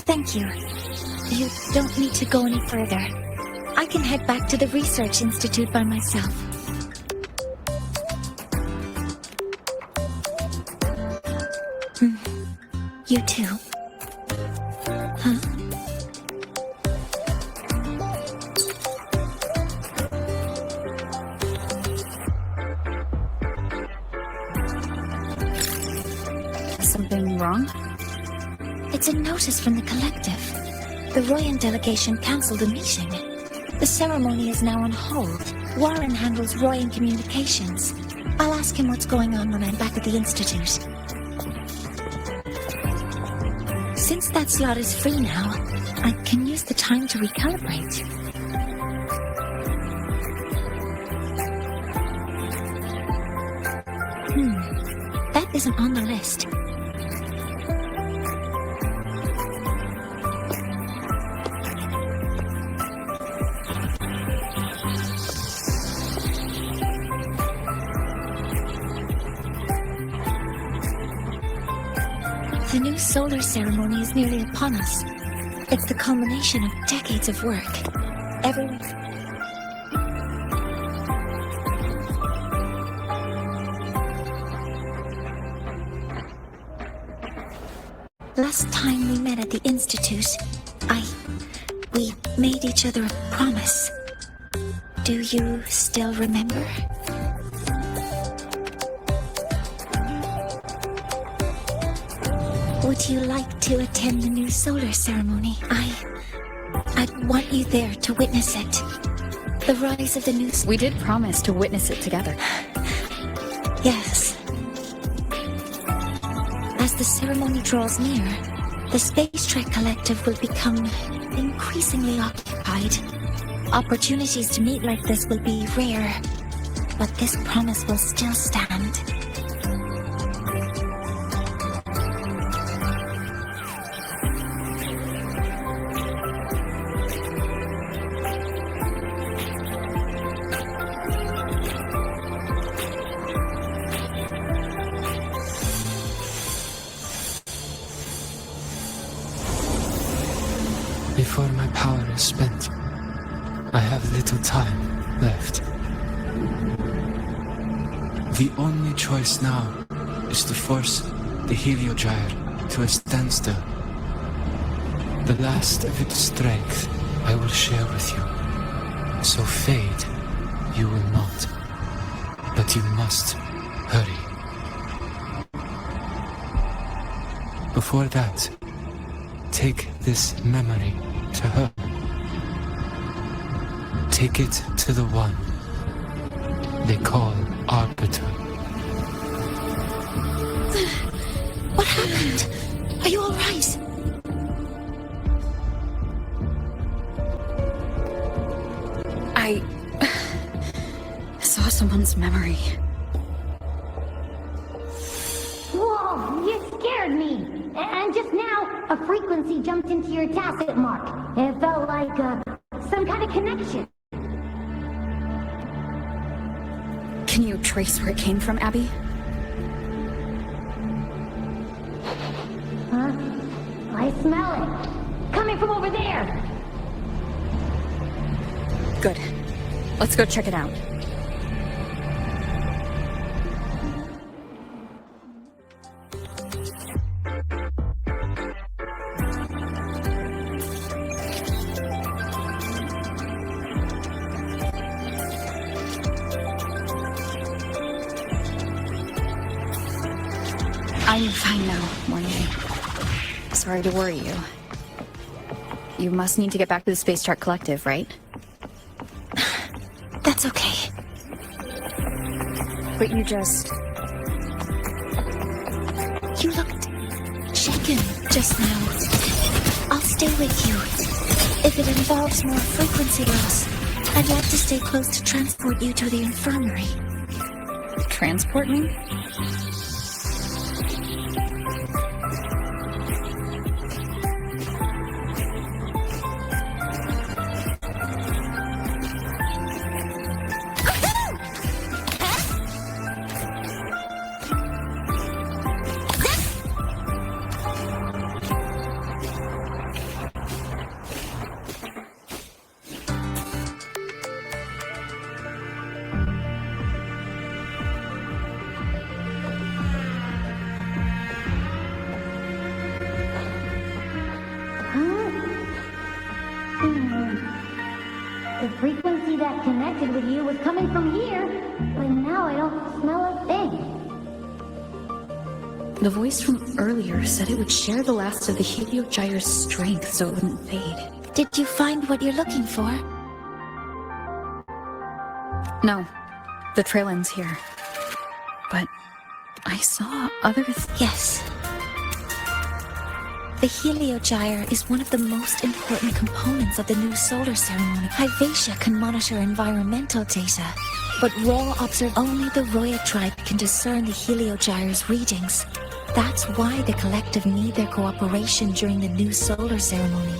Thank you. You don't need to go any further. I can head back to the research institute by myself. You too. Huh? Something wrong? It's a notice from the collective. The Royan delegation cancelled a meeting. The ceremony is now on hold. Warren handles Royan communications. I'll ask him what's going on when I'm back at the institute. Since that slot is free now, I can use the time to recalibrate. That isn't on the list. The new solar ceremony is nearly upon us. It's the culmination of decades of work. Everyone... Last time we met at the Institute, we made each other a promise. Do you still remember? Would you like to attend the new solar ceremony? I'd want you there to witness it. The rise of the new... We did promise to witness it together. Yes. As the ceremony draws near, the Space Trek Collective will become increasingly occupied. Opportunities to meet like this will be rare, but this promise will still stand. Before my power is spent, I have little time left. The only choice now is to force the Heliogyre to a standstill. The last of its strength I will share with you. So fade you will not. But you must hurry. Before that, take this memory to her. Take it to the one they call Arbiter. What happened? Are you all right? I saw someone's memory. Whoa, you scared me! And just now, a frequency jumped into your tacit mark. It felt like, some kind of connection. Can you trace where it came from, Abby? Huh? I smell it. Coming from over there! Good. Let's go check it out. I'm fine now, Morning. Sorry to worry you. You must need to get back to the Space Trek Collective, right? That's okay. But you just... You looked shaken just now. I'll stay with you. If it involves more frequency loss, I'd like to stay close to transport you to the infirmary. Transport me? The voice from earlier said it would share the last of the Heliogyre's strength so it wouldn't fade. Did you find what you're looking for? No, the trail ends here. But I saw other Yes. The Heliogyre is one of the most important components of the new solar ceremony. Hyvatia can monitor environmental data, but only the Roya tribe can discern the Heliogyre's readings. That's why the collective need their cooperation during the new solar ceremony.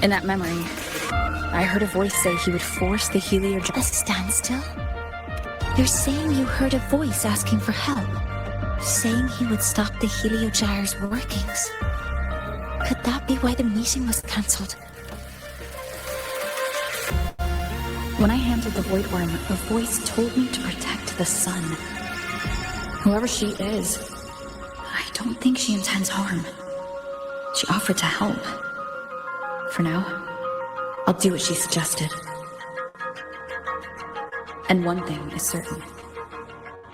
In that memory, I heard a voice say he would force the Heliogyre. A standstill? You're saying you heard a voice asking for help? Saying he would stop the Heliogyre's workings? Could that be why the meeting was cancelled? When I handled the Void Worm, a voice told me to protect the sun. Whoever she is, I don't think she intends harm. She offered to help. For now, I'll do what she suggested. And one thing is certain.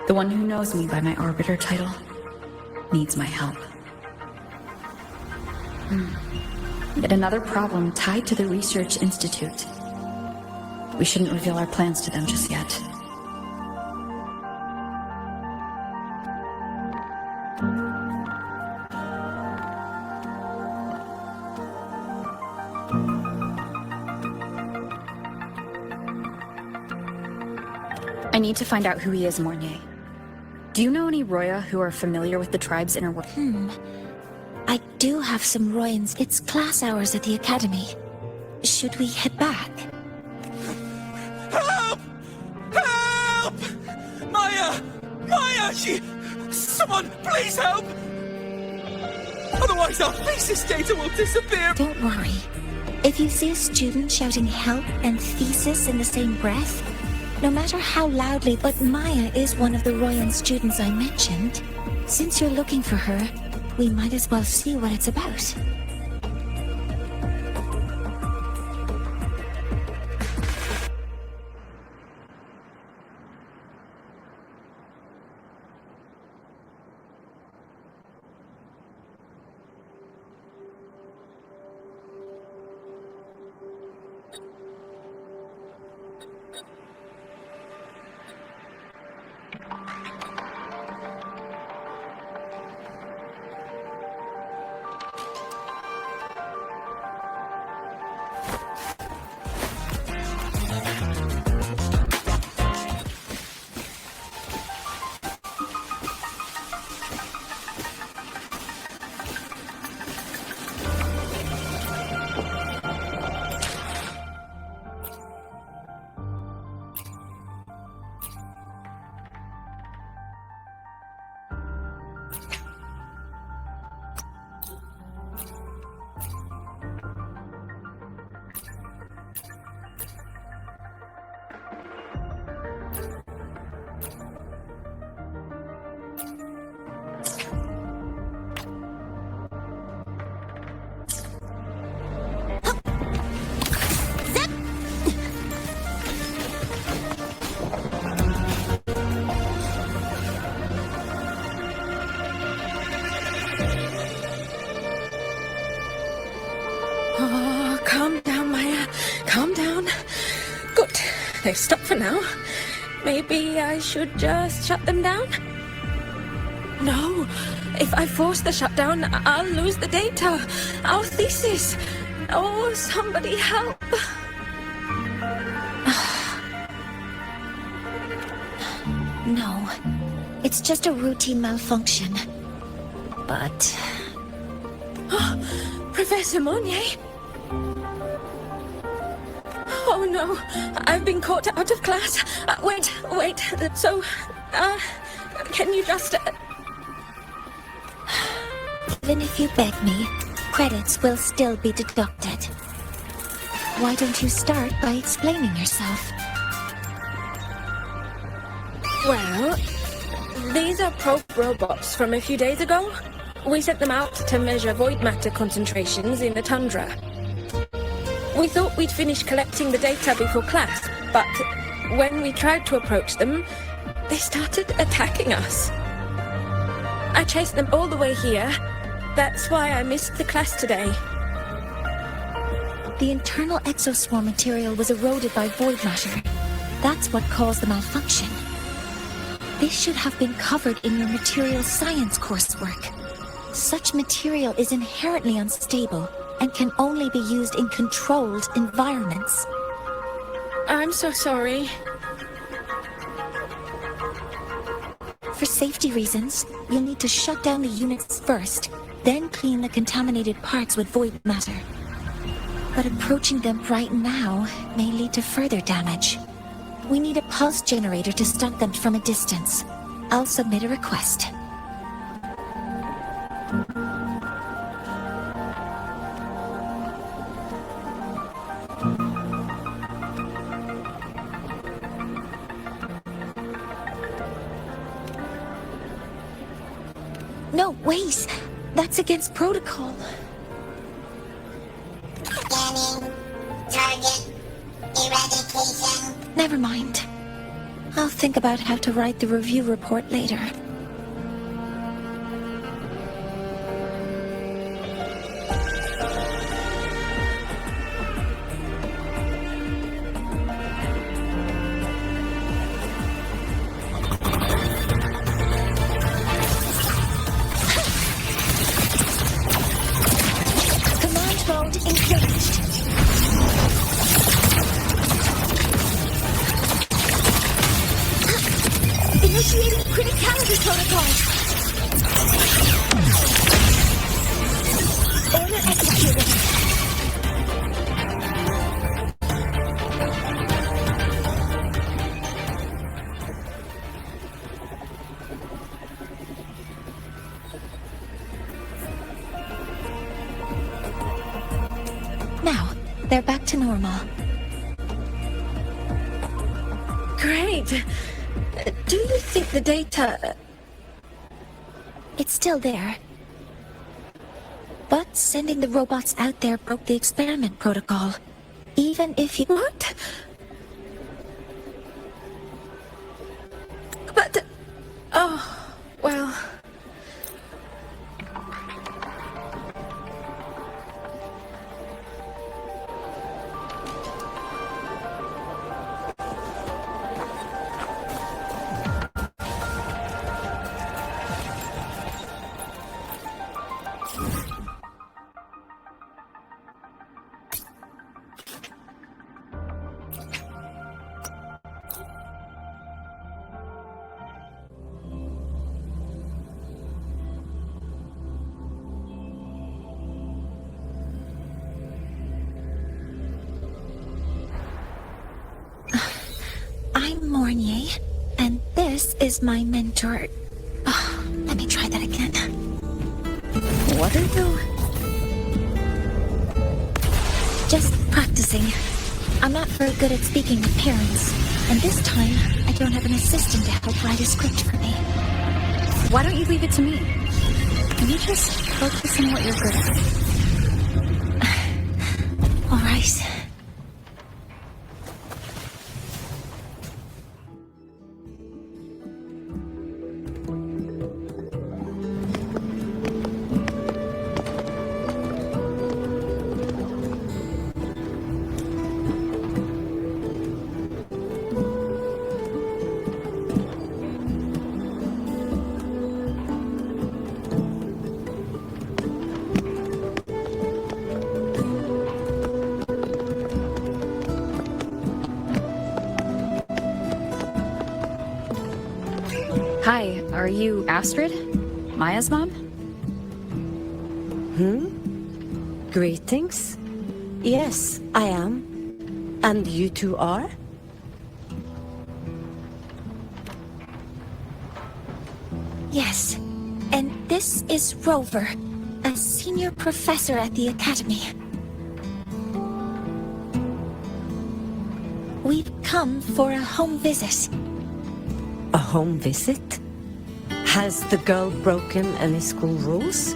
The one who knows me by my Arbiter title needs my help. Yet another problem tied to the Research Institute. We shouldn't reveal our plans to them just yet. I need to find out who he is, Mornier. Do you know any Roya who are familiar with the tribe's inner work? I do have some Royans. It's class hours at the academy. Should we head back? Help! Help! Maya! Maya! Someone, please help! Otherwise our thesis data will disappear! Don't worry. If you see a student shouting help and thesis in the same breath, no matter how loudly, but Maya is one of the Royan students I mentioned. Since you're looking for her, we might as well see what it's about. Calm down, Maya. Calm down. Good. They've stopped for now. Maybe I should just shut them down? No. If I force the shutdown, I'll lose the data. Our thesis. Oh, somebody help. No. It's just a routine malfunction. But... Professor Monnier? Oh no, I've been caught out of class. Wait. So, can you just... Even if you beg me, credits will still be deducted. Why don't you start by explaining yourself? Well, these are probe robots from a few days ago. We sent them out to measure void matter concentrations in the tundra. We thought we'd finish collecting the data before class, but when we tried to approach them, they started attacking us. I chased them all the way here. That's why I missed the class today. The internal exoswarm material was eroded by void matter. That's what caused the malfunction. This should have been covered in your material science coursework. Such material is inherently unstable and can only be used in controlled environments. I'm so sorry. For safety reasons, you'll need to shut down the units first, then clean the contaminated parts with void matter. But approaching them right now may lead to further damage. We need a pulse generator to stun them from a distance. I'll submit a request. No, wait! That's against protocol. Scanning. Target. Eradication. Never mind. I'll think about how to write the review report later. Command mode engaged. Initiating criticality protocol. Order executed. Now, they're back to normal. Great. Do you think the data... It's still there. But sending the robots out there broke the experiment protocol. Even if you... What? But... Oh, well... I'm Mornier, and this is my mentor. Oh, let me try that again. What are you... Just practicing. I'm not very good at speaking with parents, and this time I don't have an assistant to help write a script for me. Why don't you leave it to me? Can you just focus on what you're good at? All right. Hi, are you Astrid? Maya's mom? Greetings. Yes, I am. And you two are? Yes. And this is Rover, a senior professor at the Academy. We've come for a home visit. A home visit? Has the girl broken any school rules?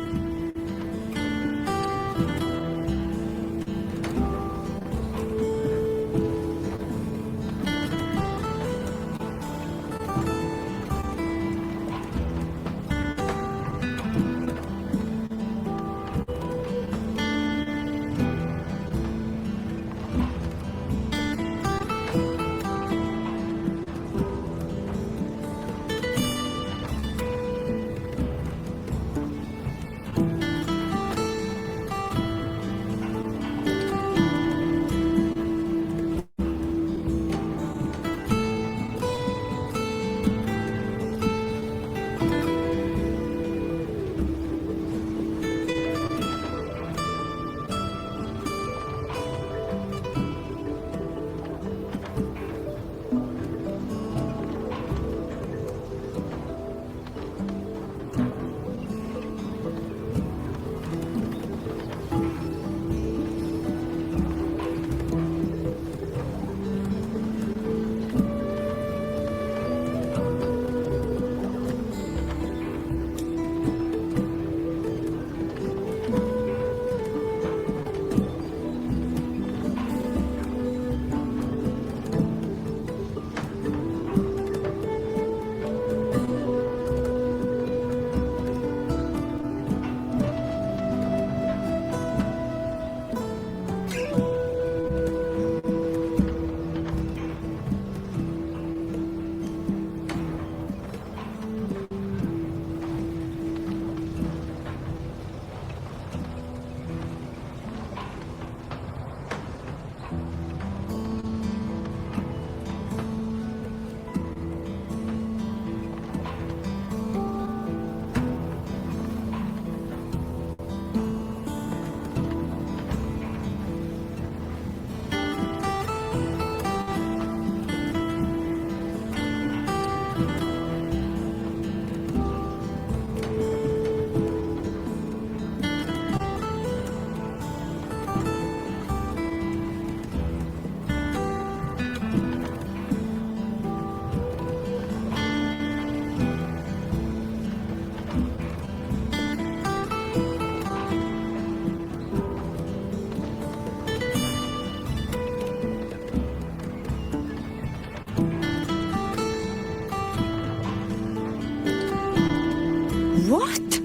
What?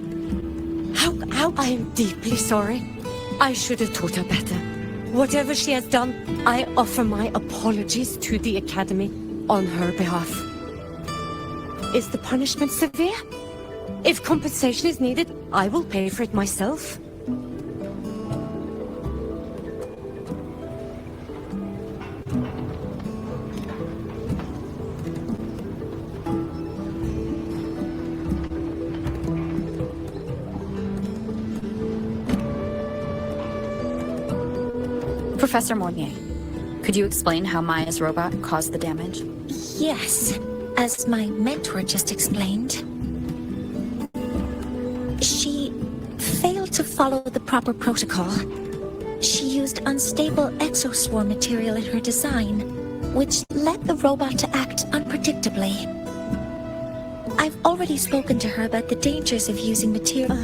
How? I am deeply sorry. I should have taught her better. Whatever she has done, I offer my apologies to the Academy on her behalf. Is the punishment severe? If compensation is needed, I will pay for it myself. Professor Mornier, could you explain how Maya's robot caused the damage? Yes, as my mentor just explained. She failed to follow the proper protocol. She used unstable exoswarm material in her design, which led the robot to act unpredictably. I've already spoken to her about the dangers of using material.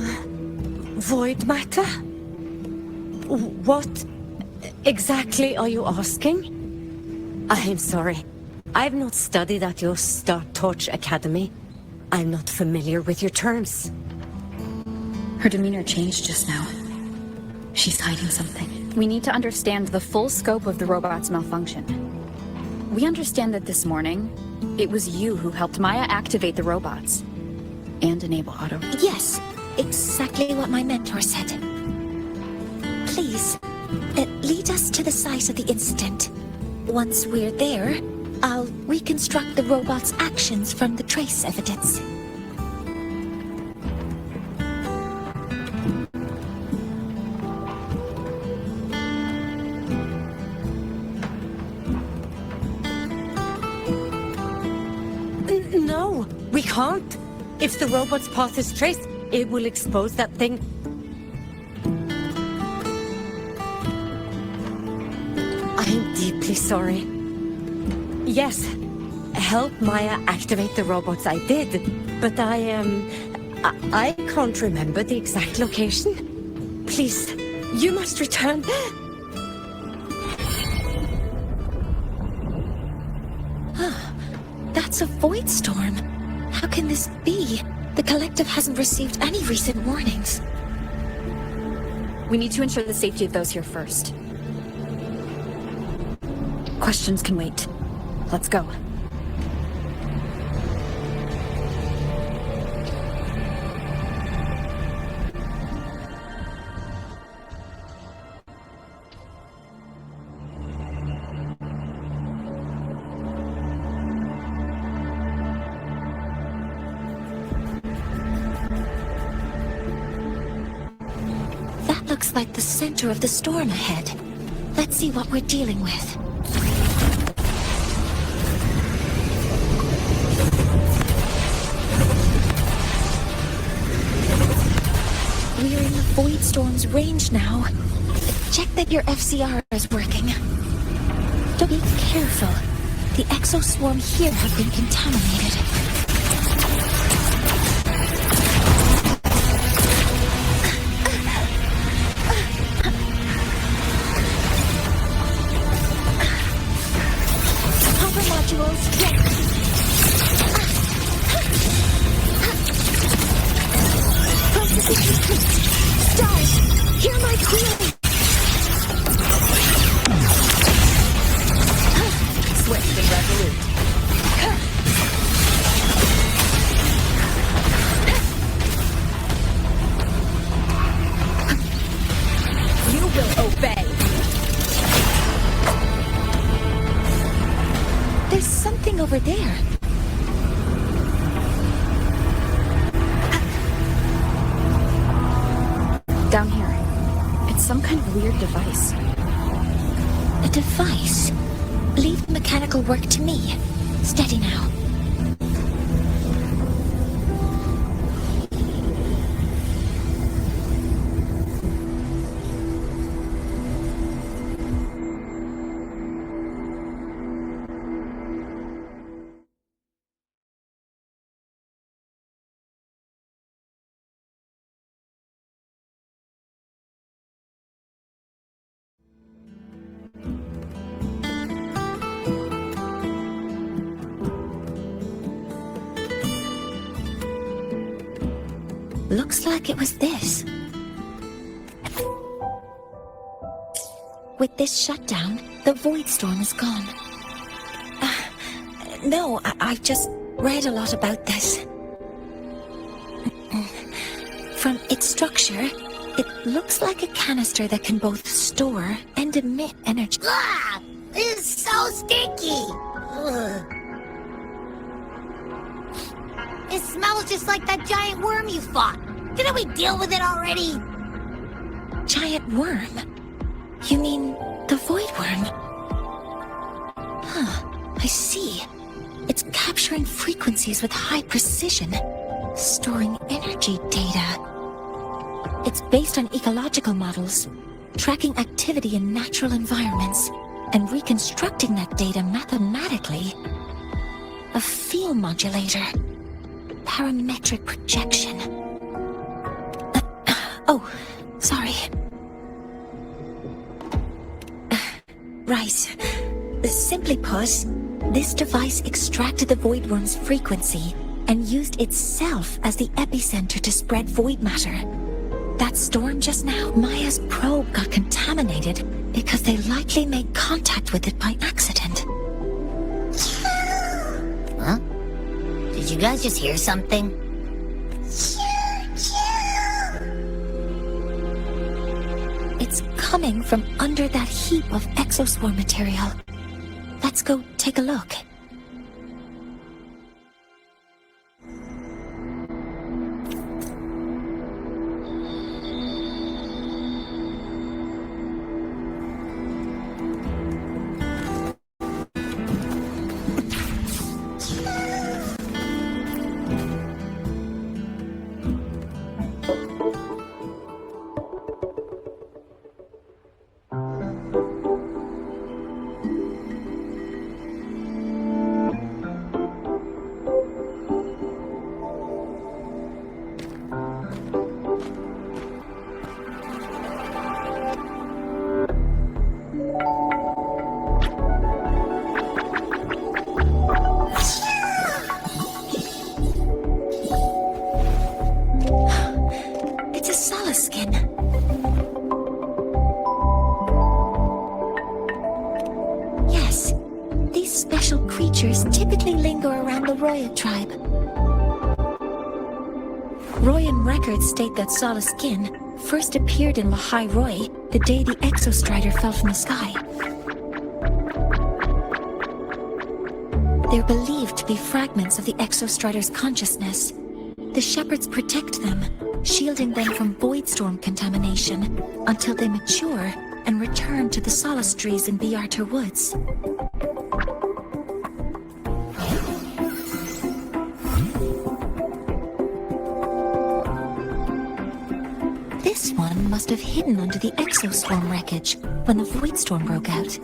Void matter? What exactly are you asking? I am sorry. I've not studied at your Star Torch Academy. I'm not familiar with your terms. Her demeanor changed just now. She's hiding something. We need to understand the full scope of the robot's malfunction. We understand that this morning, it was you who helped Maya activate the robots and enable auto. Yes, exactly what my mentor said. Please, lead us to the site of the incident. Once we're there, I'll reconstruct the robot's actions from the trace evidence. No, we can't. If the robot's path is traced, it will expose that thing. I am deeply sorry. Yes, help Maya activate the robots I did, but I can't remember the exact location. Please, you must return. That's a void storm. How can this be? The collective hasn't received any recent warnings. We need to ensure the safety of those here first. Questions can wait. Let's go. That looks like the center of the storm ahead. Let's see what we're dealing with. We're in the void storm's range now. Check that your FCR is working. Don't be careful. The exoswarm here have been contaminated. Hopper modules, yes. Processing complete. Stars, hear my query. Swift and resolute. You will obey. There's something over there. Down here. It's some kind of weird device. A device? Leave the mechanical work to me. Steady now. Looks like it was this. With this shutdown, the void storm is gone. No, I've just read a lot about this. From its structure, it looks like a canister that can both store and emit energy. Ah! This is so stinky! Ugh. It smells just like that giant worm you fought. Didn't we deal with it already? Giant worm? You mean the void worm? Huh, I see. It's capturing frequencies with high precision, storing energy data. It's based on ecological models, tracking activity in natural environments, and reconstructing that data mathematically. A field modulator. Parametric projection. Oh, sorry. Right. Simply put, this device extracted the void worm's frequency and used itself as the epicenter to spread void matter. That storm just now, Maya's probe got contaminated because they likely made contact with it by accident. Huh? Did you guys just hear something? It's coming from under that heap of exospore material. Let's go take a look. Typically linger around the Lahai-Roi tribe. Royan records state that Sala skin first appeared in Lahai-Roi the day the Exostrider fell from the sky. They're believed to be fragments of the Exostrider's consciousness. The shepherds protect them, shielding them from void storm contamination until they mature and return to the solace trees in Biarter Woods. This one must have hidden under the exoswarm wreckage when the void storm broke out.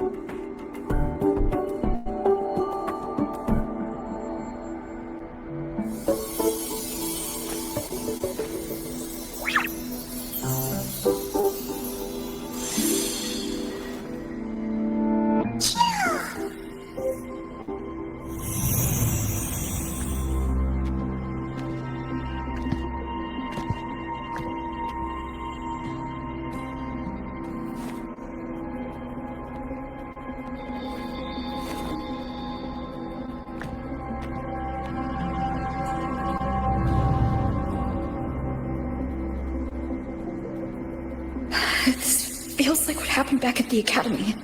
This feels like what happened back at the academy.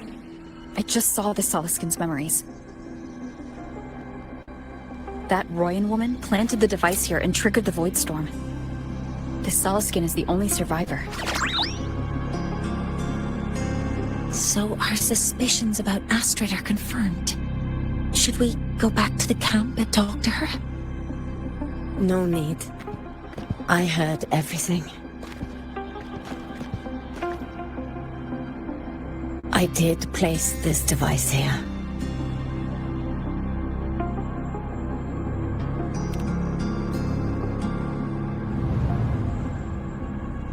I just saw the Solaskin's memories. That Royan woman planted the device here and triggered the void storm. The Solaskin is the only survivor. So our suspicions about Astrid are confirmed. Should we go back to the camp and talk to her? No need. I heard everything. I did place this device here.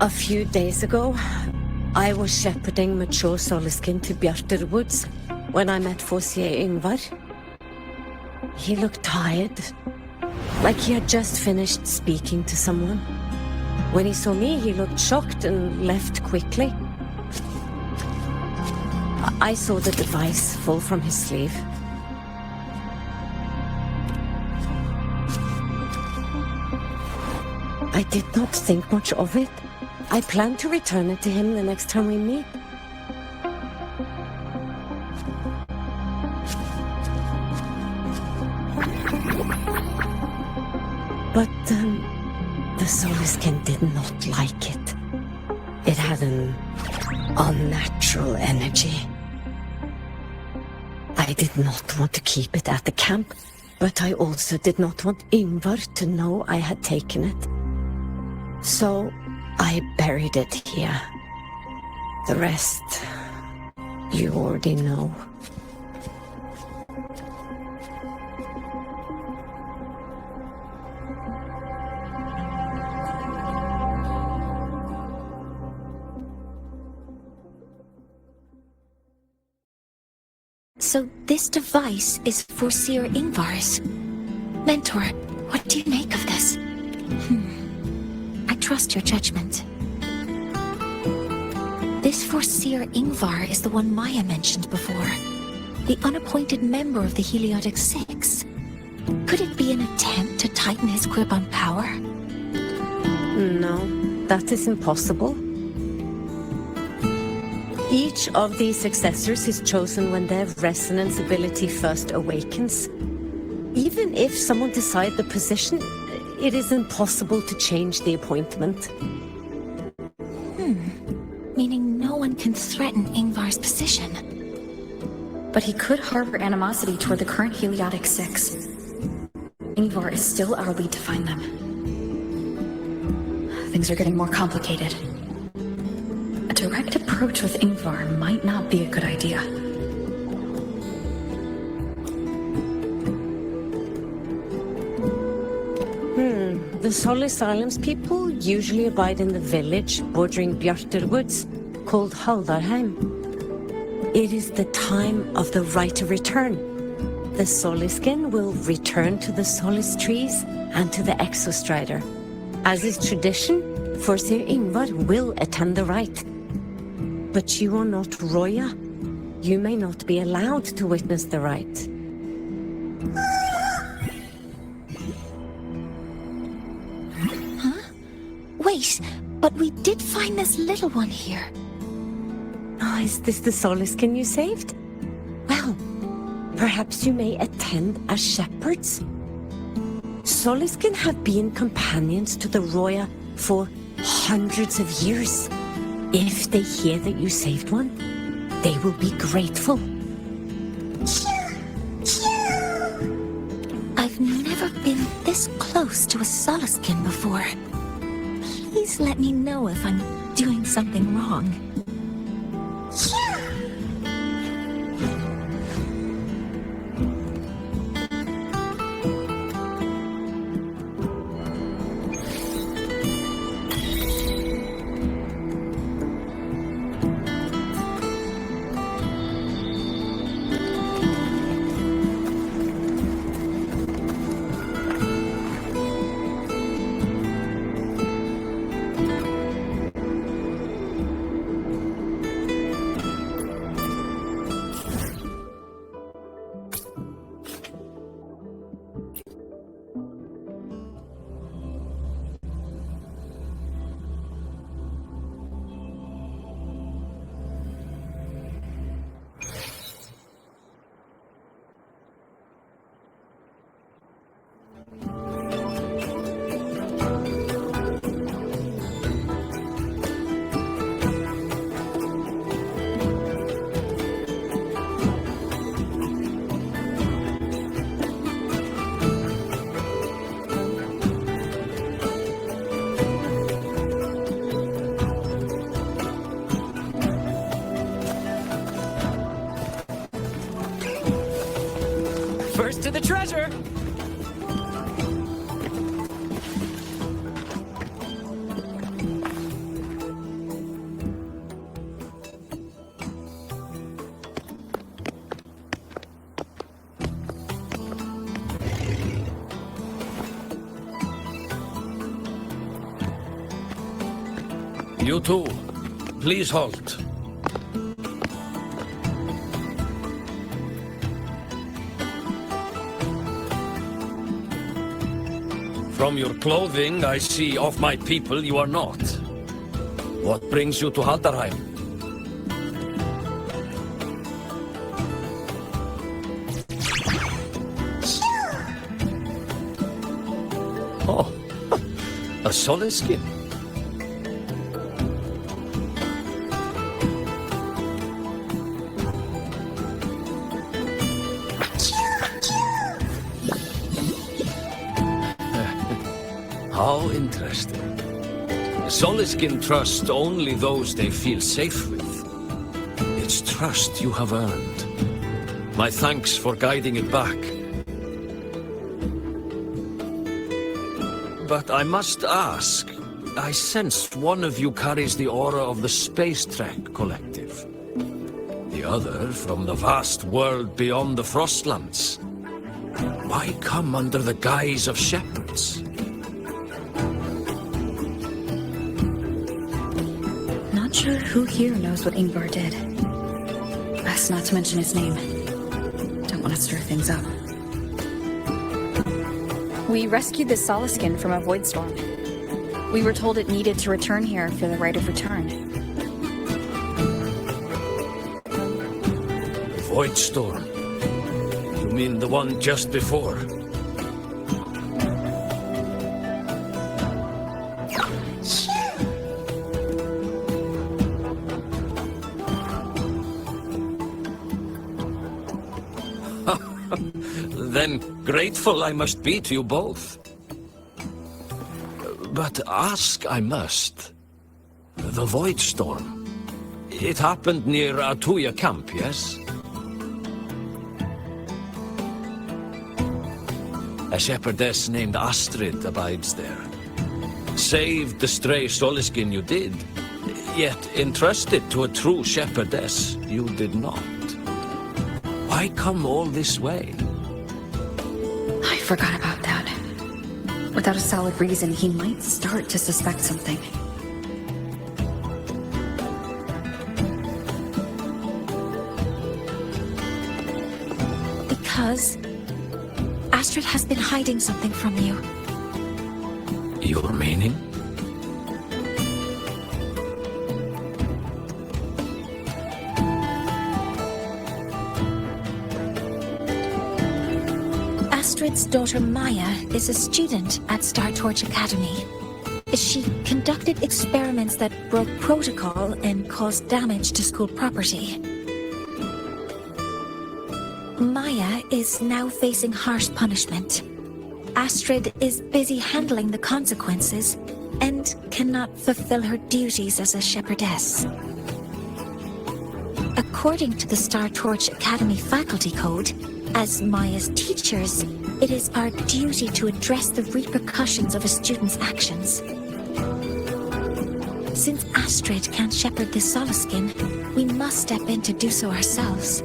A few days ago, I was shepherding mature Solaskin to Biarter Woods when I met Fossier Ingvar. He looked tired, like he had just finished speaking to someone. When he saw me, he looked shocked and left quickly. I saw the device fall from his sleeve. I did not think much of it. I plan to return it to him the next time we meet. But the Soliskin did not like it. It had an unnatural energy. I did not want to keep it at the camp, but I also did not want Ingvar to know I had taken it. So I buried it here. The rest, you already know. So this device is for Seer Ingvar's. Mentor, what do you make of this? I trust your judgment. This for Seer Ingvar is the one Maya mentioned before. The unappointed member of the Heliotic Six. Could it be an attempt to tighten his grip on power? No, that is impossible. Each of these successors is chosen when their resonance ability first awakens. Even if someone decides the position, it is impossible to change the appointment. Meaning no one can threaten Ingvar's position. But he could harbor animosity toward the current Heliotic Six. Ingvar is still our lead to find them. Things are getting more complicated. A direct approach with Ingvar might not be a good idea. The Solis Islands people usually abide in the village bordering Bjartur Woods, called Haldarheim. It is the time of the right of return. The Soliskin will return to the Solis trees and to the Exostrider. As is tradition, Forseer Ingvar will attend the rite. But you are not Roya. You may not be allowed to witness the rite. Wait, but we did find this little one here. Oh, is this the Soliskin you saved? Well, perhaps you may attend as shepherds. Soliskin have been companions to the Roya for hundreds of years. If they hear that you saved one, they will be grateful. I've never been this close to a Soliskin before. Please let me know if I'm doing something wrong. First to the treasure! You too. Please halt. From your clothing, I see of my people you are not. What brings you to Haldarheim? Oh, a solid skin. How interesting. Soliskin trust only those they feel safe with. It's trust you have earned. My thanks for guiding it back. But I must ask, I sensed one of you carries the aura of the Space Trek Collective. The other from the vast world beyond the Frostlands. Why come under the guise of shepherds? Not sure who here knows what Ingvar did. Best not to mention his name. Don't want to stir things up. We rescued the Soliskin from a void storm. We were told it needed to return here for the right of return. Void storm? You mean the one just before? Then grateful I must be to you both. But ask I must. The Void Storm. It happened near Atuya camp, yes? A shepherdess named Astrid abides there. Saved the stray Soliskin you did, yet entrusted to a true shepherdess you did not. Why come all this way? I forgot about that. Without a solid reason, he might start to suspect something. Because Astrid has been hiding something from you. Your meaning? Astrid's daughter Maya is a student at Star Torch Academy. She conducted experiments that broke protocol and caused damage to school property. Maya is now facing harsh punishment. Astrid is busy handling the consequences and cannot fulfill her duties as a shepherdess. According to the Star Torch Academy faculty code, as Maya's teachers, it is our duty to address the repercussions of a student's actions. Since Astrid can't shepherd the Soliskin, we must step in to do so ourselves.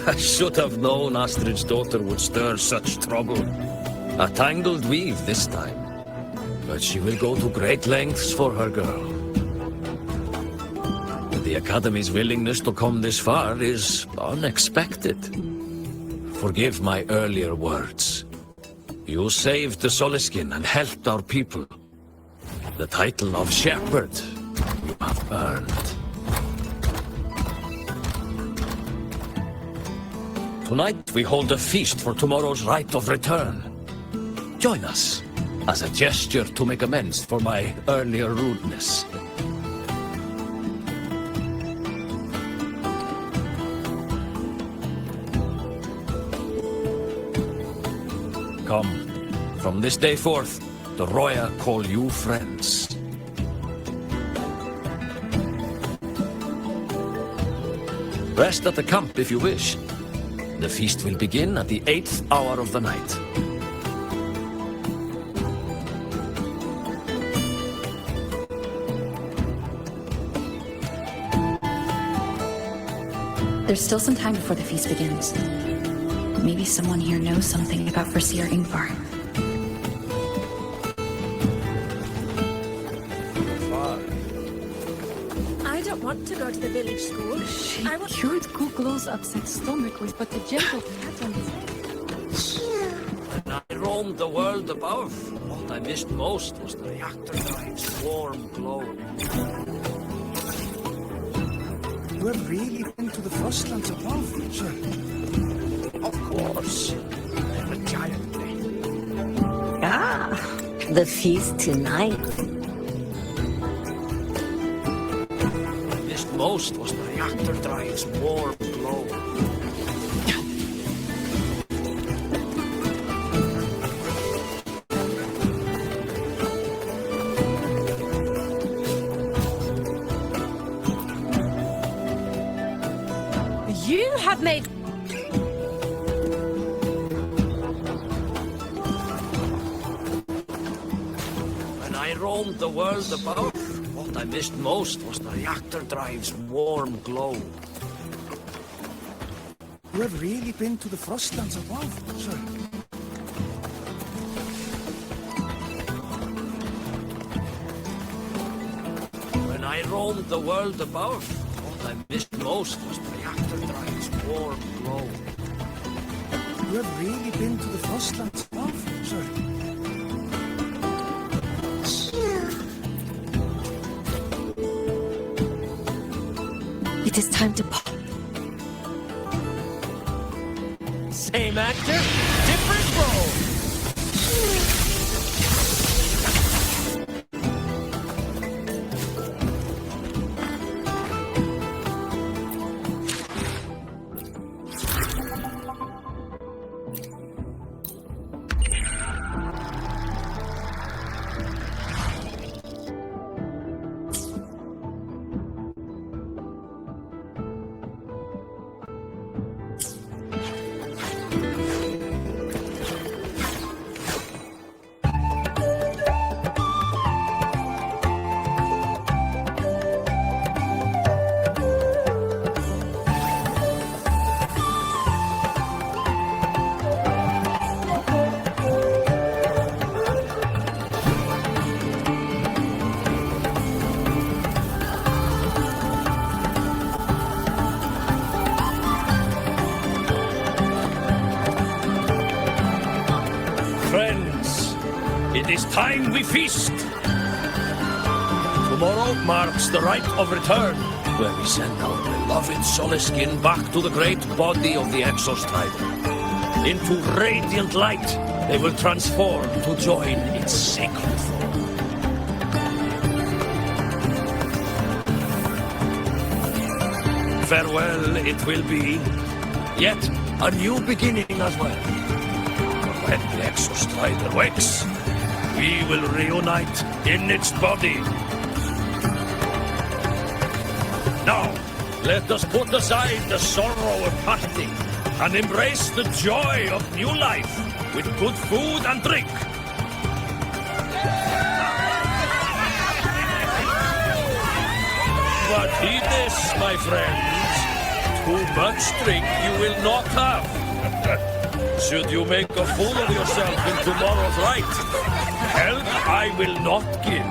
I should have known Astrid's daughter would stir such trouble. A tangled weave this time. But she will go to great lengths for her girl. The Academy's willingness to come this far is unexpected. Forgive my earlier words. You saved the Soliskin and helped our people. The title of Shepherd you have earned. Tonight we hold a feast for tomorrow's rite of return. Join us, as a gesture to make amends for my earlier rudeness. Come, from this day forth, the Roya call you friends. Rest at the camp if you wish. The feast will begin at the 8th hour of the night. There's still some time before the feast begins. Maybe someone here knows something about Berseer Ingvar. I don't want to go to the village school. She I want... cured Kuklow's upset stomach with but the gentle pat on his head. When I roamed the world above, what I missed most was the reactor drive's warm glow. You have really been to the Frostlands above, sir? Of course. I'm a giant thing. Ah, the feast tonight. What I missed most was the reactor drive's warm glow. You have made... When I roamed the world above, what I missed most was the reactor drive's warm glow. You have really been to the Frostlands above, sir? When I roamed the world above, what I missed most was the reactor drive's warm glow. You have really been to the Frostlands above, sir? It is time to pop. Same actor, different role. Friends, it is time we feast. Tomorrow marks the rite of return, where we send our beloved Soliskin back to the great body of the Exostrider. Into radiant light, they will transform to join its sacred throne. Farewell it will be, yet a new beginning as well. When the Exostrider wakes, we will reunite in its body. Now, let us put aside the sorrow of parting and embrace the joy of new life with good food and drink. But heed this, my friends. Too much drink you will not have. Should you make a fool of yourself in tomorrow's rite, help I will not give.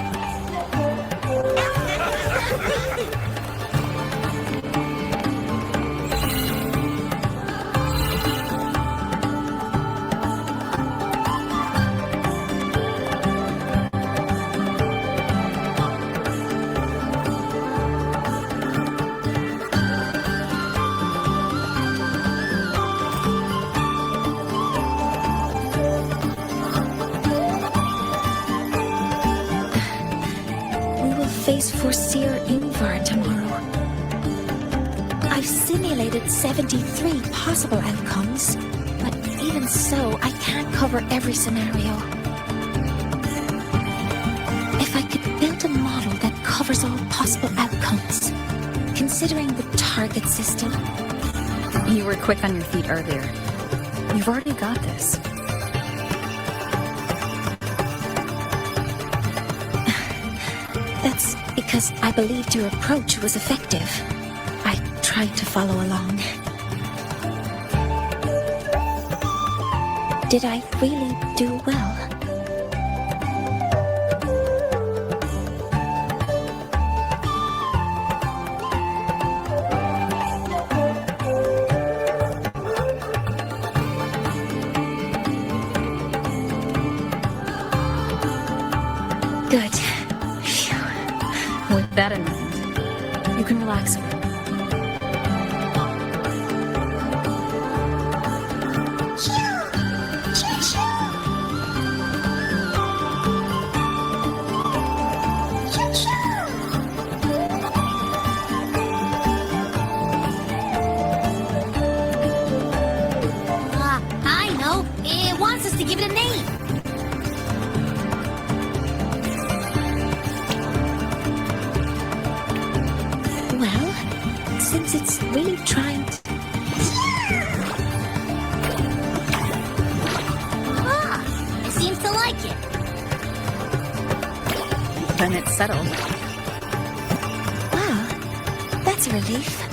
Face Berseer Ingvar tomorrow. I've simulated 73 possible outcomes, but even so, I can't cover every scenario. If I could build a model that covers all possible outcomes, considering the target system. You were quick on your feet earlier. You've already got this. That's because I believed your approach was effective. I tried to follow along. Did I really do well? Good. Phew. With that in mind, you can relax. I know. It wants us to give it a name. Well, since it's really trying to... It seems to like it. Then it's settled. Wow, that's a relief.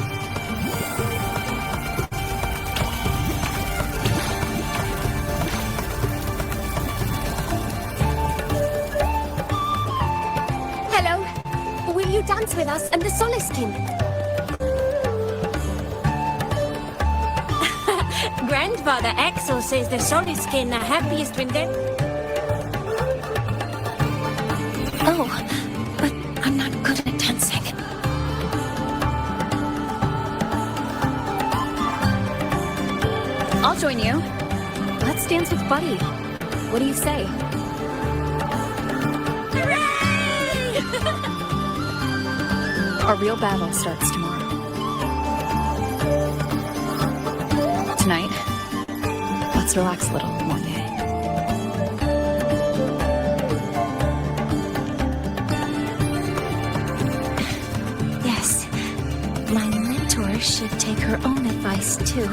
Hello. Will you dance with us and the Soliskin? Grandfather Axel says the Soliskin are happiest when they're... Oh, but I'm not good at dancing. I'll join you. Let's dance with Buddy. What do you say? Our real battle starts tomorrow. Tonight, let's relax a little, Mornier. Yes, my mentor should take her own advice too.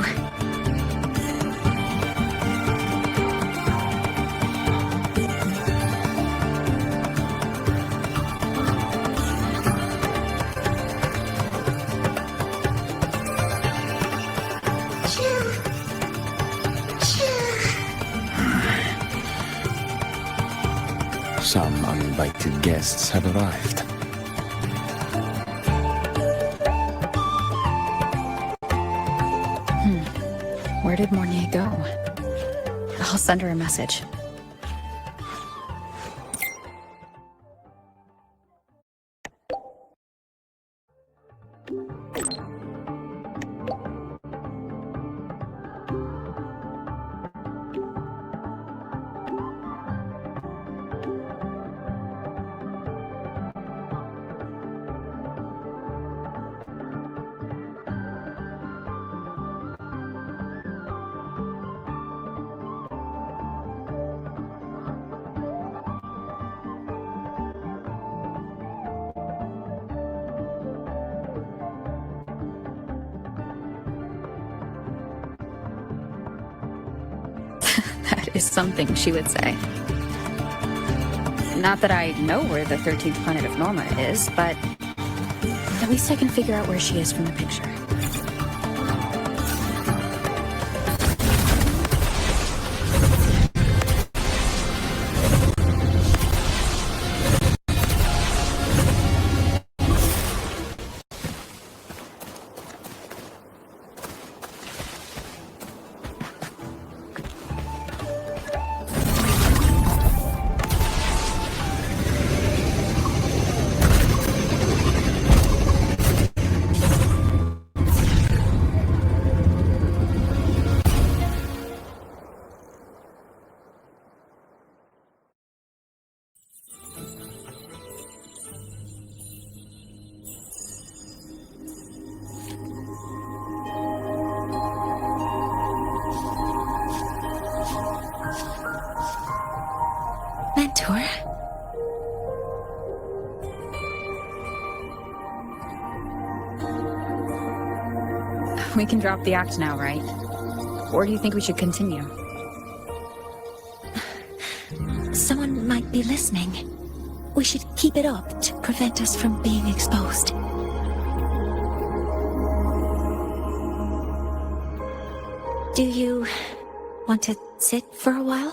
Some uninvited guests have arrived. Where did Mornier go? I'll send her a message. That is something she would say. Not that I know where the 13th planet of Norma is, but at least I can figure out where she is from the picture. Mentor? We can drop the act now, right? Or do you think we should continue? Someone might be listening. We should keep it up to prevent us from being exposed. Do you want to sit for a while?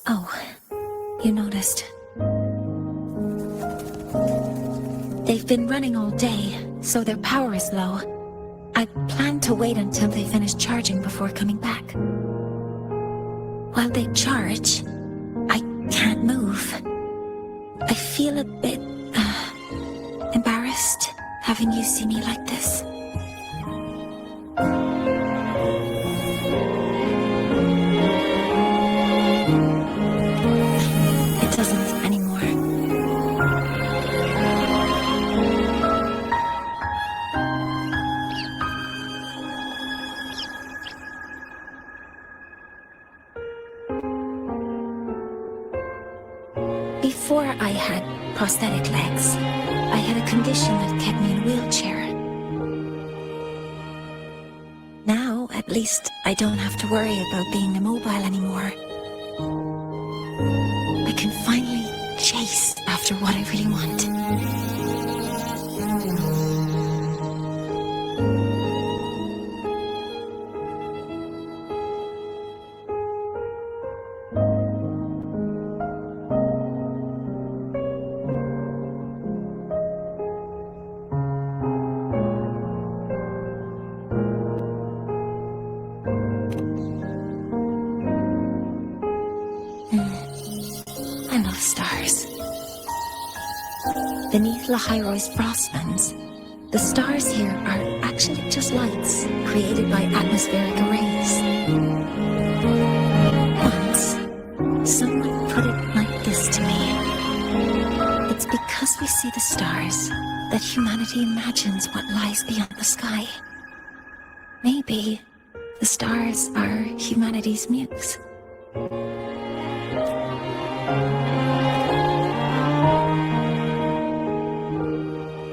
Oh, you noticed. They've been running all day, so their power is low. I planned to wait until they finish charging before coming back. While they charge, I can't move. I feel a bit, embarrassed having you see me like this. It doesn't anymore. Before I had prosthetic legs, I had a condition that kept me in a wheelchair. Now, at least, I don't have to worry about being immobile anymore. I can finally chase after what I really want. I love stars. Beneath Lahai-Roi's frostlands, the stars here are actually just lights created by atmospheric arrays. Once, someone put it like this to me. It's because we see the stars that humanity imagines what lies beyond the sky. Maybe the stars are humanity's muse.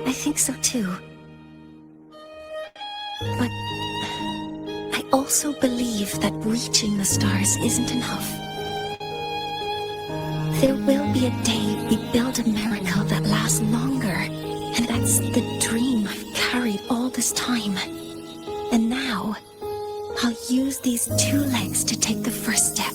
I think so too. But I also believe that reaching the stars isn't enough. There will be a day we build a miracle that lasts longer, and that's the dream I've carried all this time. And now, I'll use these 2 legs to take the first step.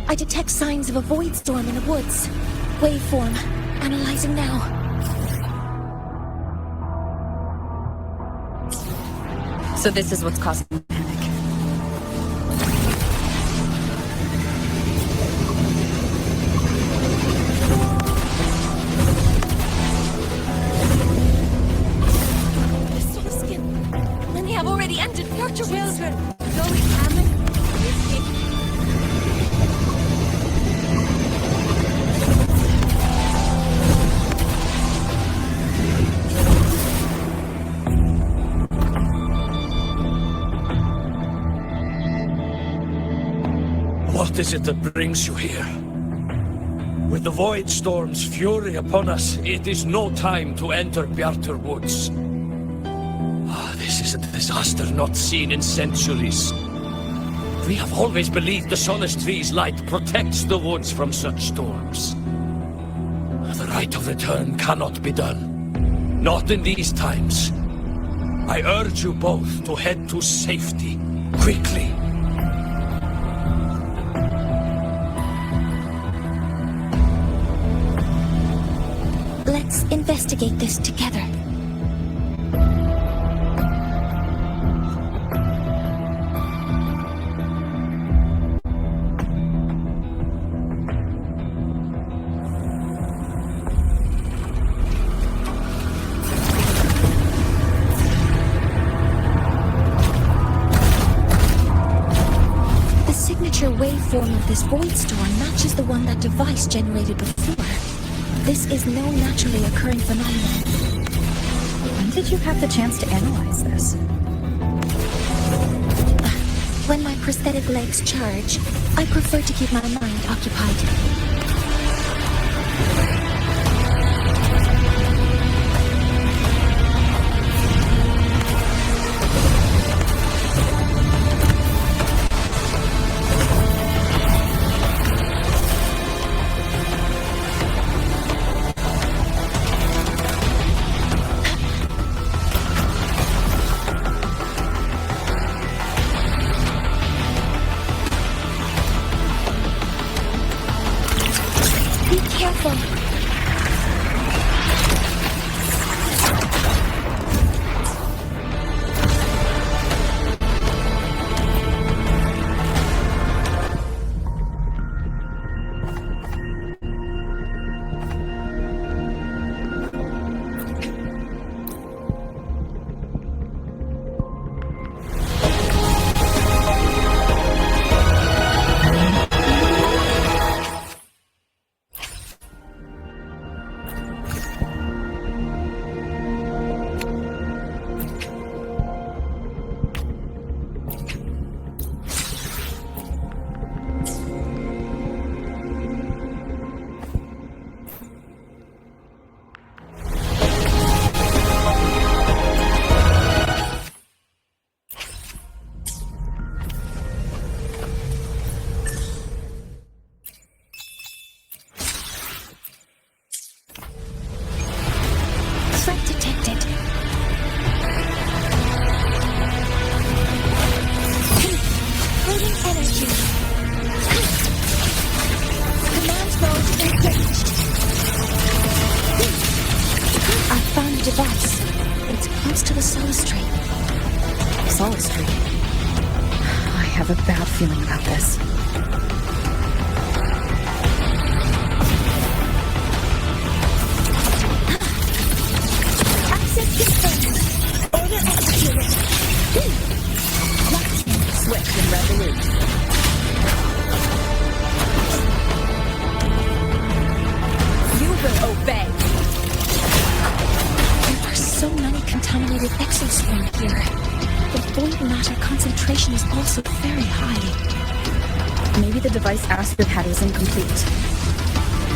I detect signs of a void storm in the woods. Waveform. Analyzing now. So this is what's causing the panic. The Solaskin. Many have already entered Future Children, Zoe Hammond, What is it that brings you here? With the Void Storm's fury upon us, it is no time to enter Bjartur Woods. This is a disaster not seen in centuries. We have always believed the Solace Tree's light protects the woods from such storms. The rite of return cannot be done. Not in these times. I urge you both to head to safety, quickly. Let's investigate this together. waveform of this void storm matches the one that device generated before. This is no naturally occurring phenomenon. When did you have the chance to analyze this? When my prosthetic legs charge, I prefer to keep my mind occupied. Feeling about this. Access confirmed. Order executed. Swift and resolute. You will obey. There are so many contaminated exosphere here. The void matter concentration is also very high. Maybe the device Astrid had was incomplete.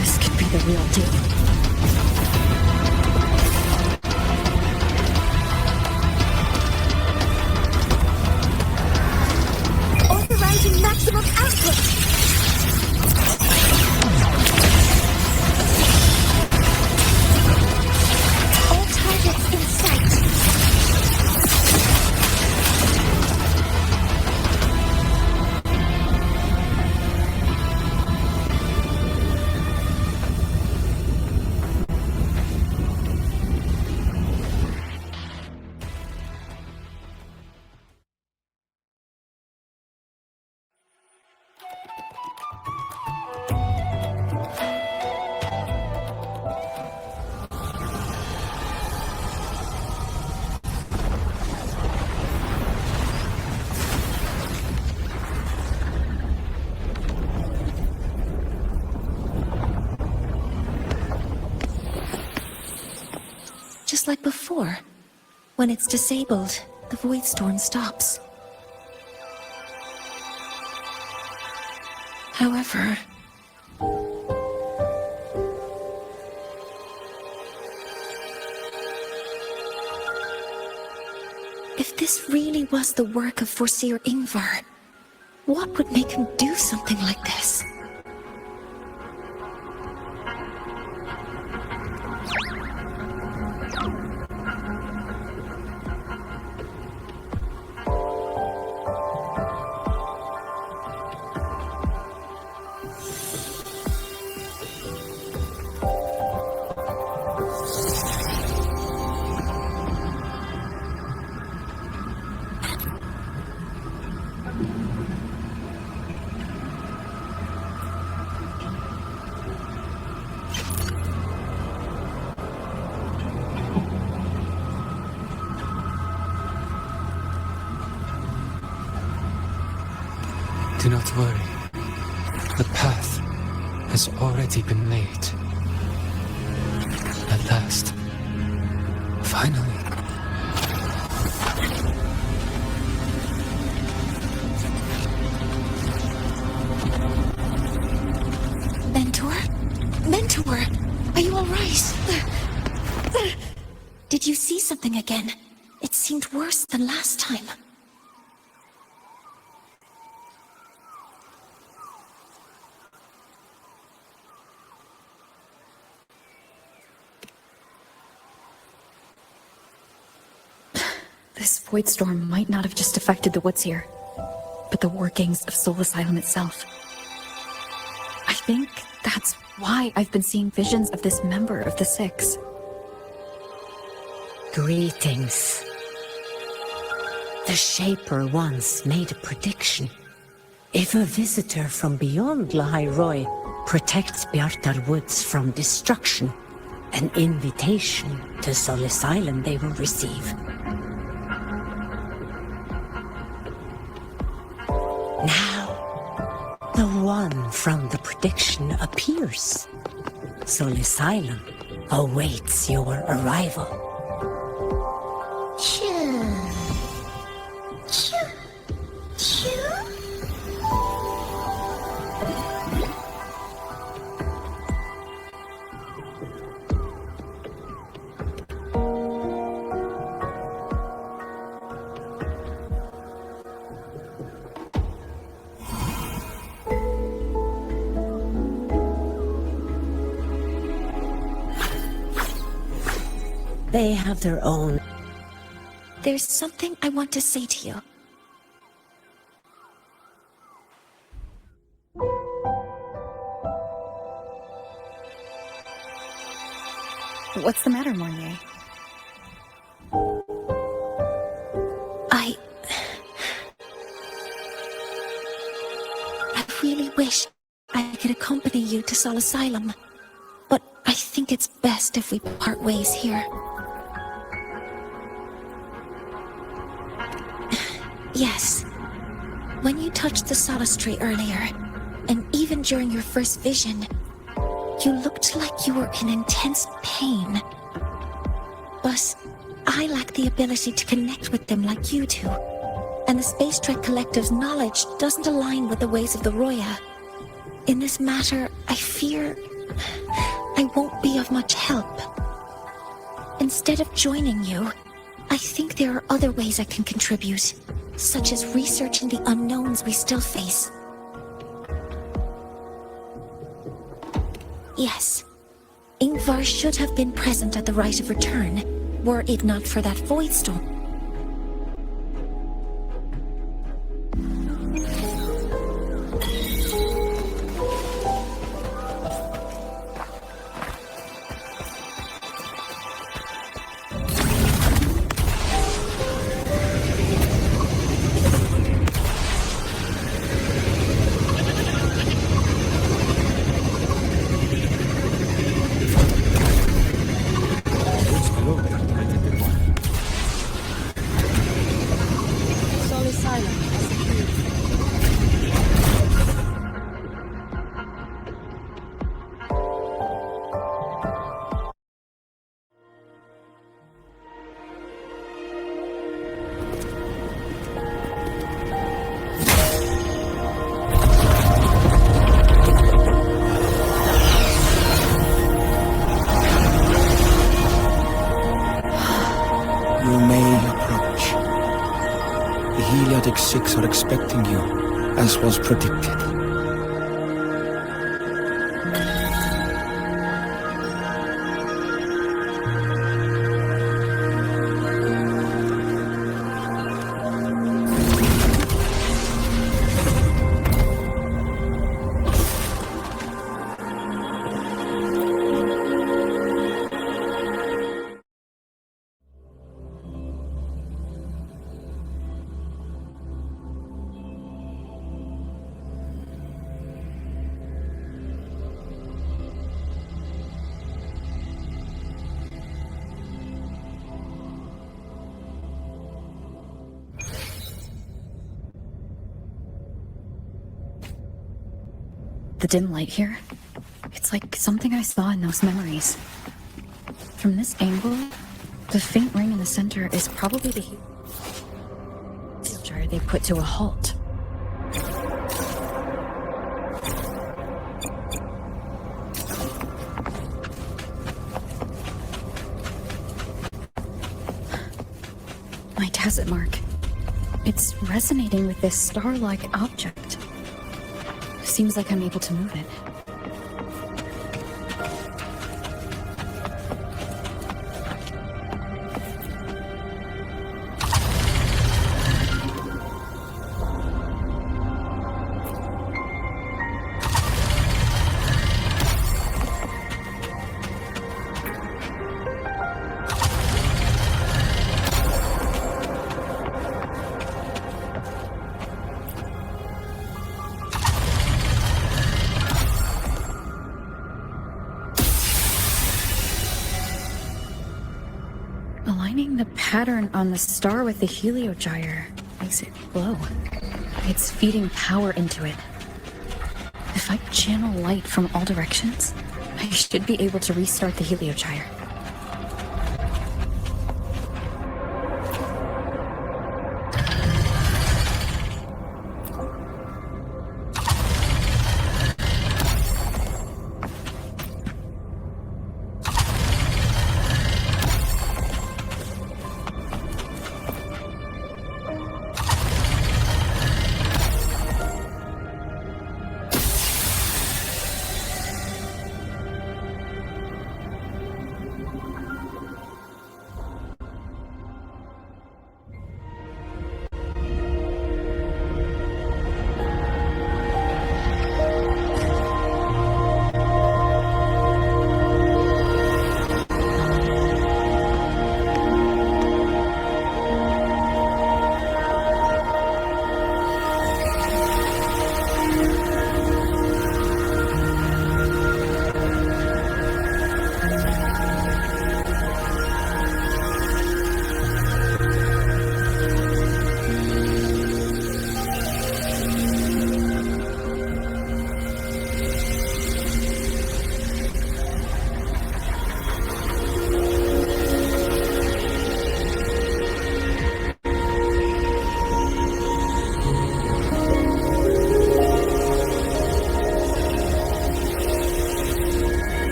This could be the real deal. Authorizing maximum output! All targets in sight! Just like before. When it's disabled, the void storm stops. However... if this really was the work of Foreseer Ingvar, what would make him do something like this? Do not worry. The path has already been laid. At last. Finally. Mentor, are you all right? Did you see something again? It seemed worse than last time. This void storm might not have just affected the woods here, but the workings of Soul Asylum itself. I think that's why I've been seeing visions of this member of the Six. Greetings. The Shaper once made a prediction. If a visitor from beyond Lahai-Roi protects Bjartar Woods from destruction, an invitation to Soul Asylum they will receive. Now, the one from the prediction appears. Soul Asylum awaits your arrival. They have their own. There's something I want to say to you. What's the matter, Mornier? I really wish I could accompany you to Soul Asylum, but I think it's best if we part ways here. Yes. When you touched the Solace Tree earlier, and even during your first vision, you looked like you were in intense pain. But I lack the ability to connect with them like you do, and the Space Trek Collective's knowledge doesn't align with the ways of the Roya. In this matter, I fear I won't be of much help. Instead of joining you, I think there are other ways I can contribute, such as researching the unknowns we still face. Yes, Ingvar should have been present at the Rite of Return, were it not for that void storm. Six are expecting you, as was predicted. The dim light here, it's like something I saw in those memories. From this angle, the faint ring in the center is probably the jar they put to a halt. My tacit mark. It's resonating with this star-like object. Seems like I'm able to move it. Aligning the pattern on the star with the heliogyre makes it glow. It's feeding power into it. If I channel light from all directions, I should be able to restart the heliogyre.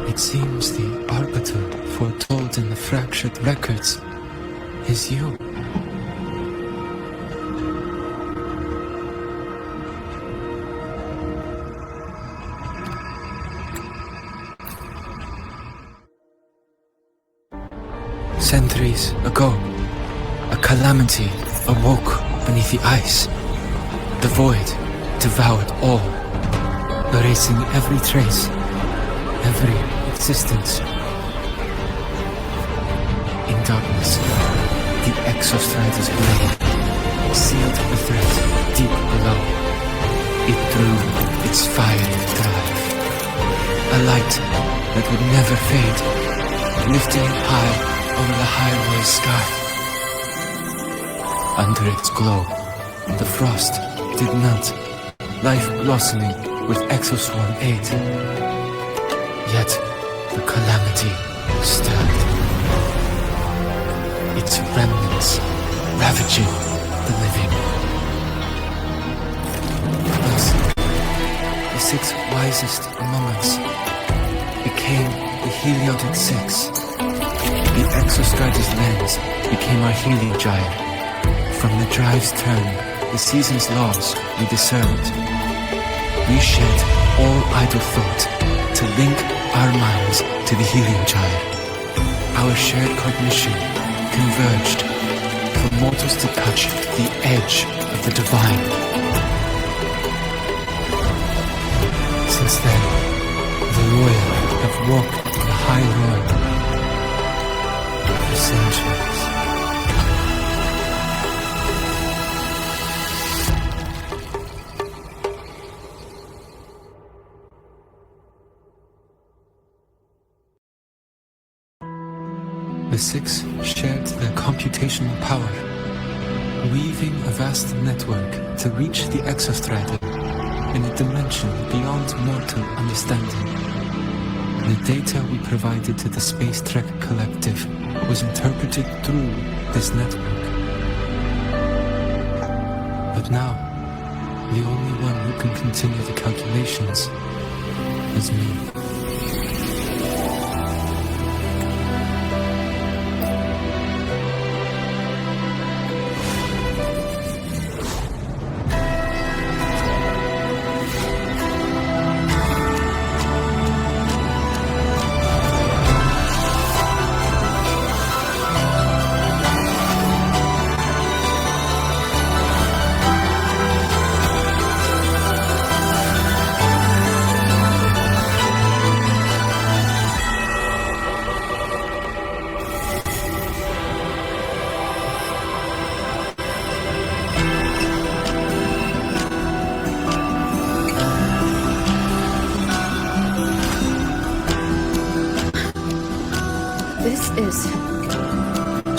It seems the arbiter foretold in the fractured records is you. Centuries ago, a calamity awoke beneath the ice. The void devoured all, erasing every trace, every existence. In darkness, the Exostrider's blade sealed the threat deep below. It drew its fiery drive, a light that would never fade, lifting it high over the Lahai-Roi sky. Under its glow, the frost did melt, life blossoming with Exoswarm aid. Yet the calamity stirred, its remnants ravaging the living. Thus, the six wisest among us became the Heliotic Six. The Exostrider's lens became our heliogyre. From the drive's turn, the season's laws we discerned. We shed all idle thought to link our minds to the Heliogyre. Our shared cognition converged for mortals to touch the edge of the divine. Since then, the royal have walked the Lahai-Roi for centuries. The six shared their computational power, weaving a vast network to reach the exostratum in a dimension beyond mortal understanding. The data we provided to the Space Trek Collective was interpreted through this network. But now, the only one who can continue the calculations is me. This is...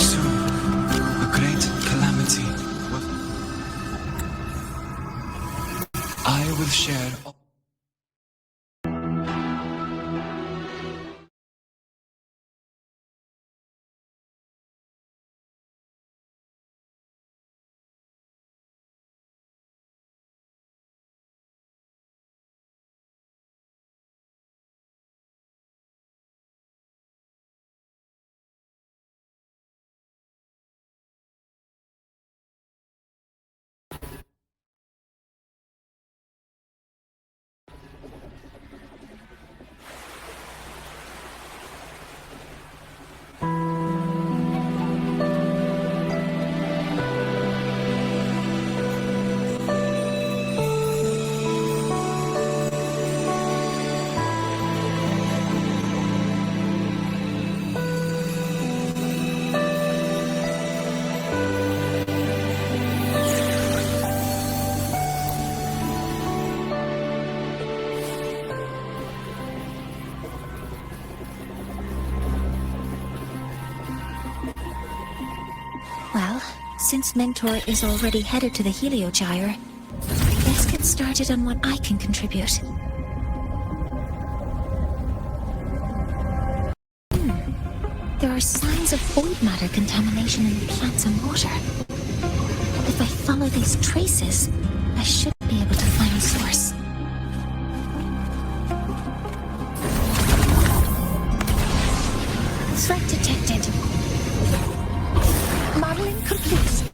Soon, a great calamity will... I will share all... Well, since Mentor is already headed to the Heliogyre, let's get started on what I can contribute. There are signs of void matter contamination in the plants and water. If I follow these traces, I should be able to find a source. Threat detected. Modeling complete.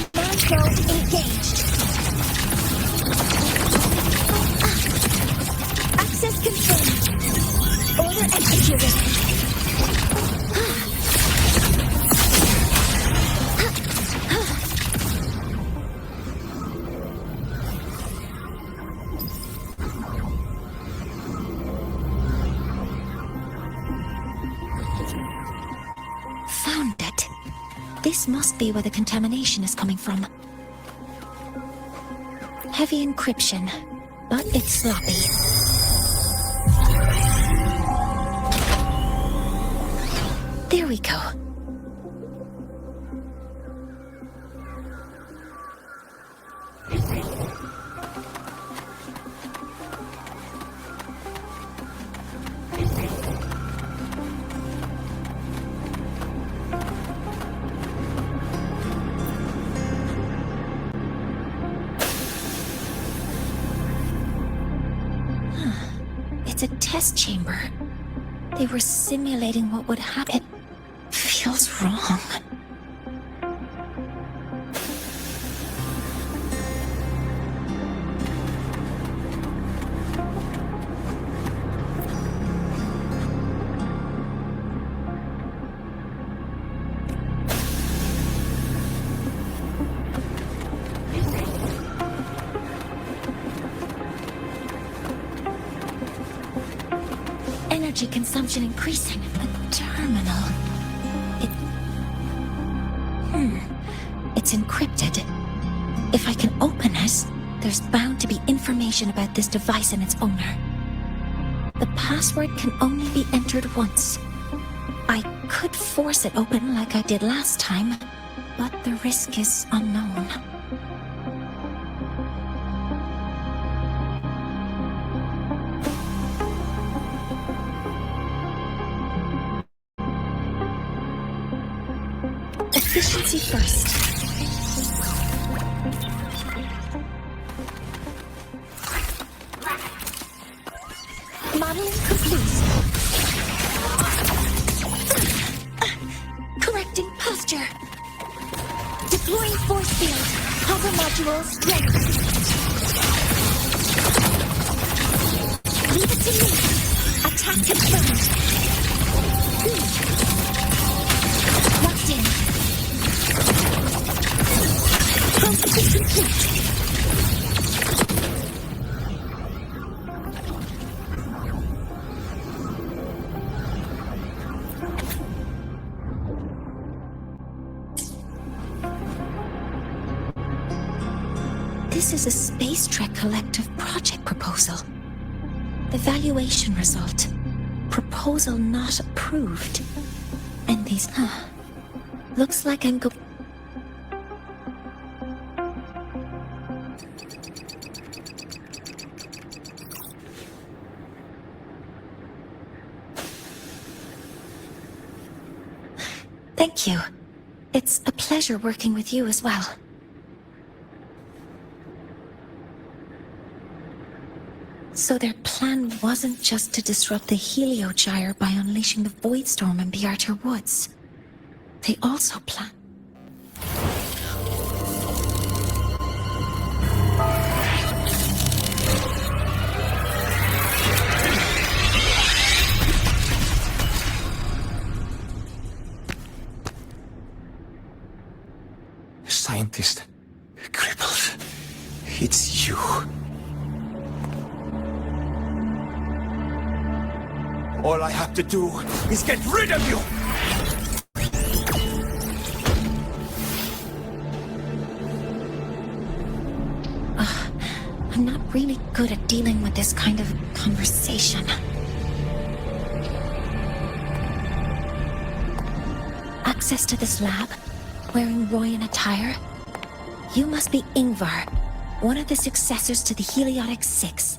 Command mode engaged. Access confirmed. Order executed. Found it. This must be where the contamination is coming from. Heavy encryption, but it's sloppy. There we go. it's a test chamber. They were simulating what would happen. It feels wrong. Energy consumption increasing. A terminal. It's encrypted. If I can open it, there's bound to be information about this device and its owner. The password can only be entered once. I could force it open like I did last time, but the risk is unknown. Efficiency first. Modeling complete. Correcting posture. Deploying force field. Hover modules ready. Leave it to me. Attack confirmed. Locked in. Process complete. This is a Space Trek Collective project proposal. The valuation result. Proposal not approved. And these... Looks like I'm Thank you. It's a pleasure working with you as well. So their plan wasn't just to disrupt the Heliogyre by unleashing the Voidstorm in Bjarter Woods. They also planned... Scientist, crippled. It's you. All I have to do is get rid of you! I'm not really good at dealing with this kind of conversation. Access to this lab? Wearing Royan attire? You must be Ingvar, one of the successors to the Heliotic Six.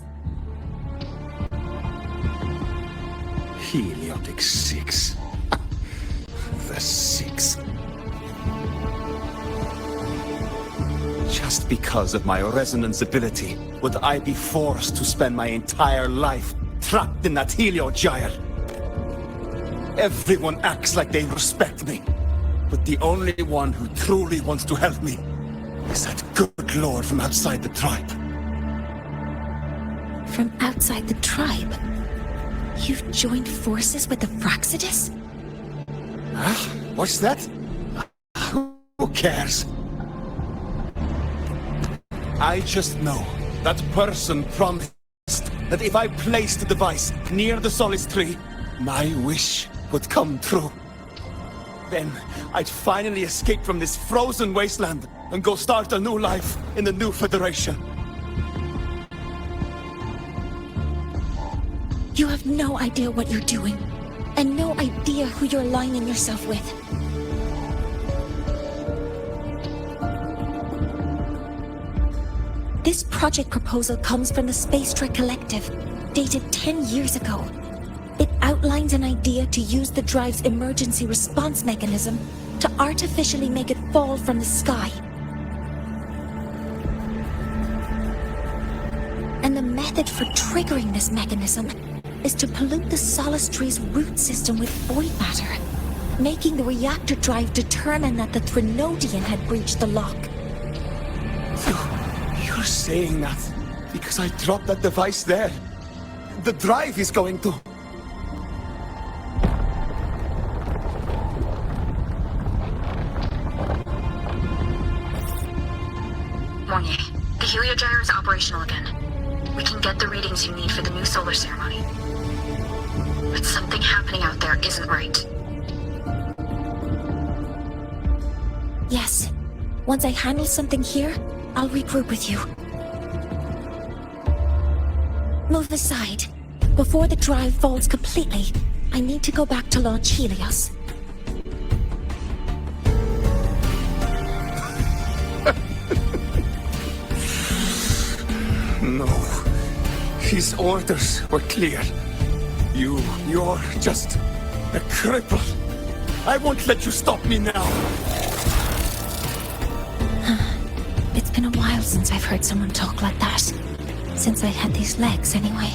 Heliotic Six. The Six. Just because of my resonance ability, would I be forced to spend my entire life trapped in that Heliogyre? Everyone acts like they respect me. But the only one who truly wants to help me is that good lord from outside the tribe. From outside the tribe? You've joined forces with the Fraxidus? Huh? What's that? Who cares? I just know that person promised that if I placed the device near the Solace Tree, my wish would come true. Then I'd finally escape from this frozen wasteland and go start a new life in the new Federation. You have no idea what you're doing, and no idea who you're aligning yourself with. This project proposal comes from the Space Trek Collective, dated 10 years ago. It outlines an idea to use the drive's emergency response mechanism to artificially make it fall from the sky. And the method for triggering this mechanism is to pollute the Solace Tree's root system with void matter, making the reactor drive determine that the Threnodian had breached the lock. You're saying that because I dropped that device there. The drive is going to... Mornier, the heliogyre is operational again. We can get the readings you need for the new solar ceremony. But something happening out there isn't right. Yes. Once I handle something here, I'll regroup with you. Move aside. Before the drive falls completely, I need to go back to launch Helios. No. His orders were clear. You're just a cripple. I won't let you stop me now. It's been a while since I've heard someone talk like that. Since I had these legs, anyway.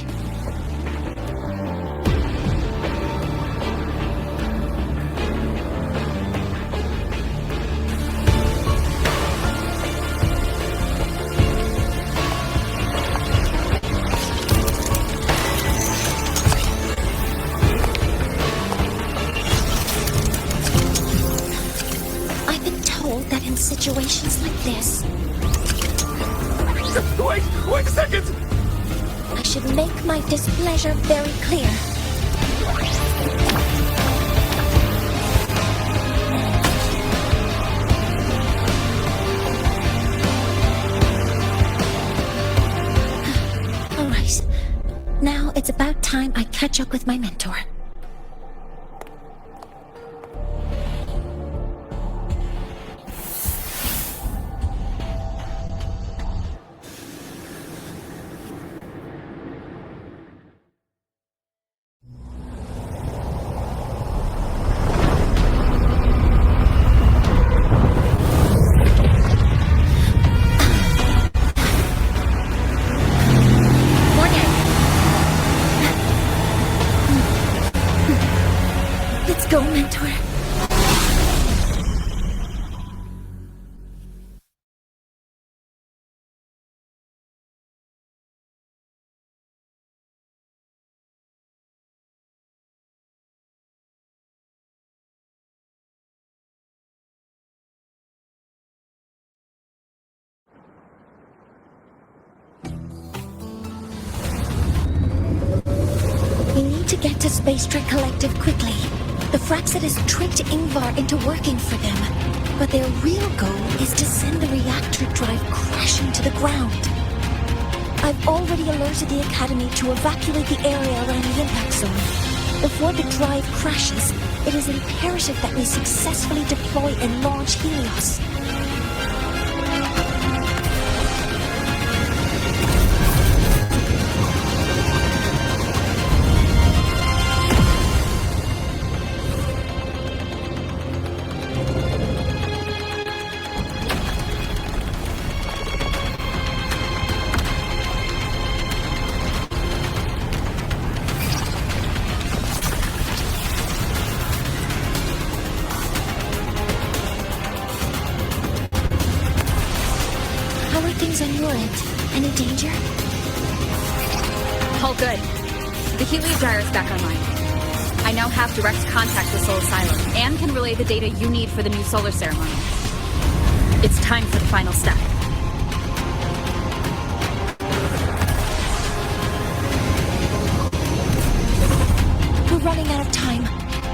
I've been told that in situations like this, Wait a second! I should make my displeasure very clear. All right. Now it's about time I catch up with my mentor. Let's go, mentor. We need to get to Space Trek Collective quickly. The Fraxidus tricked Ingvar into working for them, but their real goal is to send the reactor drive crashing to the ground. I've already alerted the Academy to evacuate the area around the impact zone. Before the drive crashes, it is imperative that we successfully deploy and launch Helios. How are things on your end? Any danger? All good. The heliogyre is back online. I now have direct contact with Soul Asylum and can relay the data you need for the new solar ceremony. It's time for the final step. We're running out of time.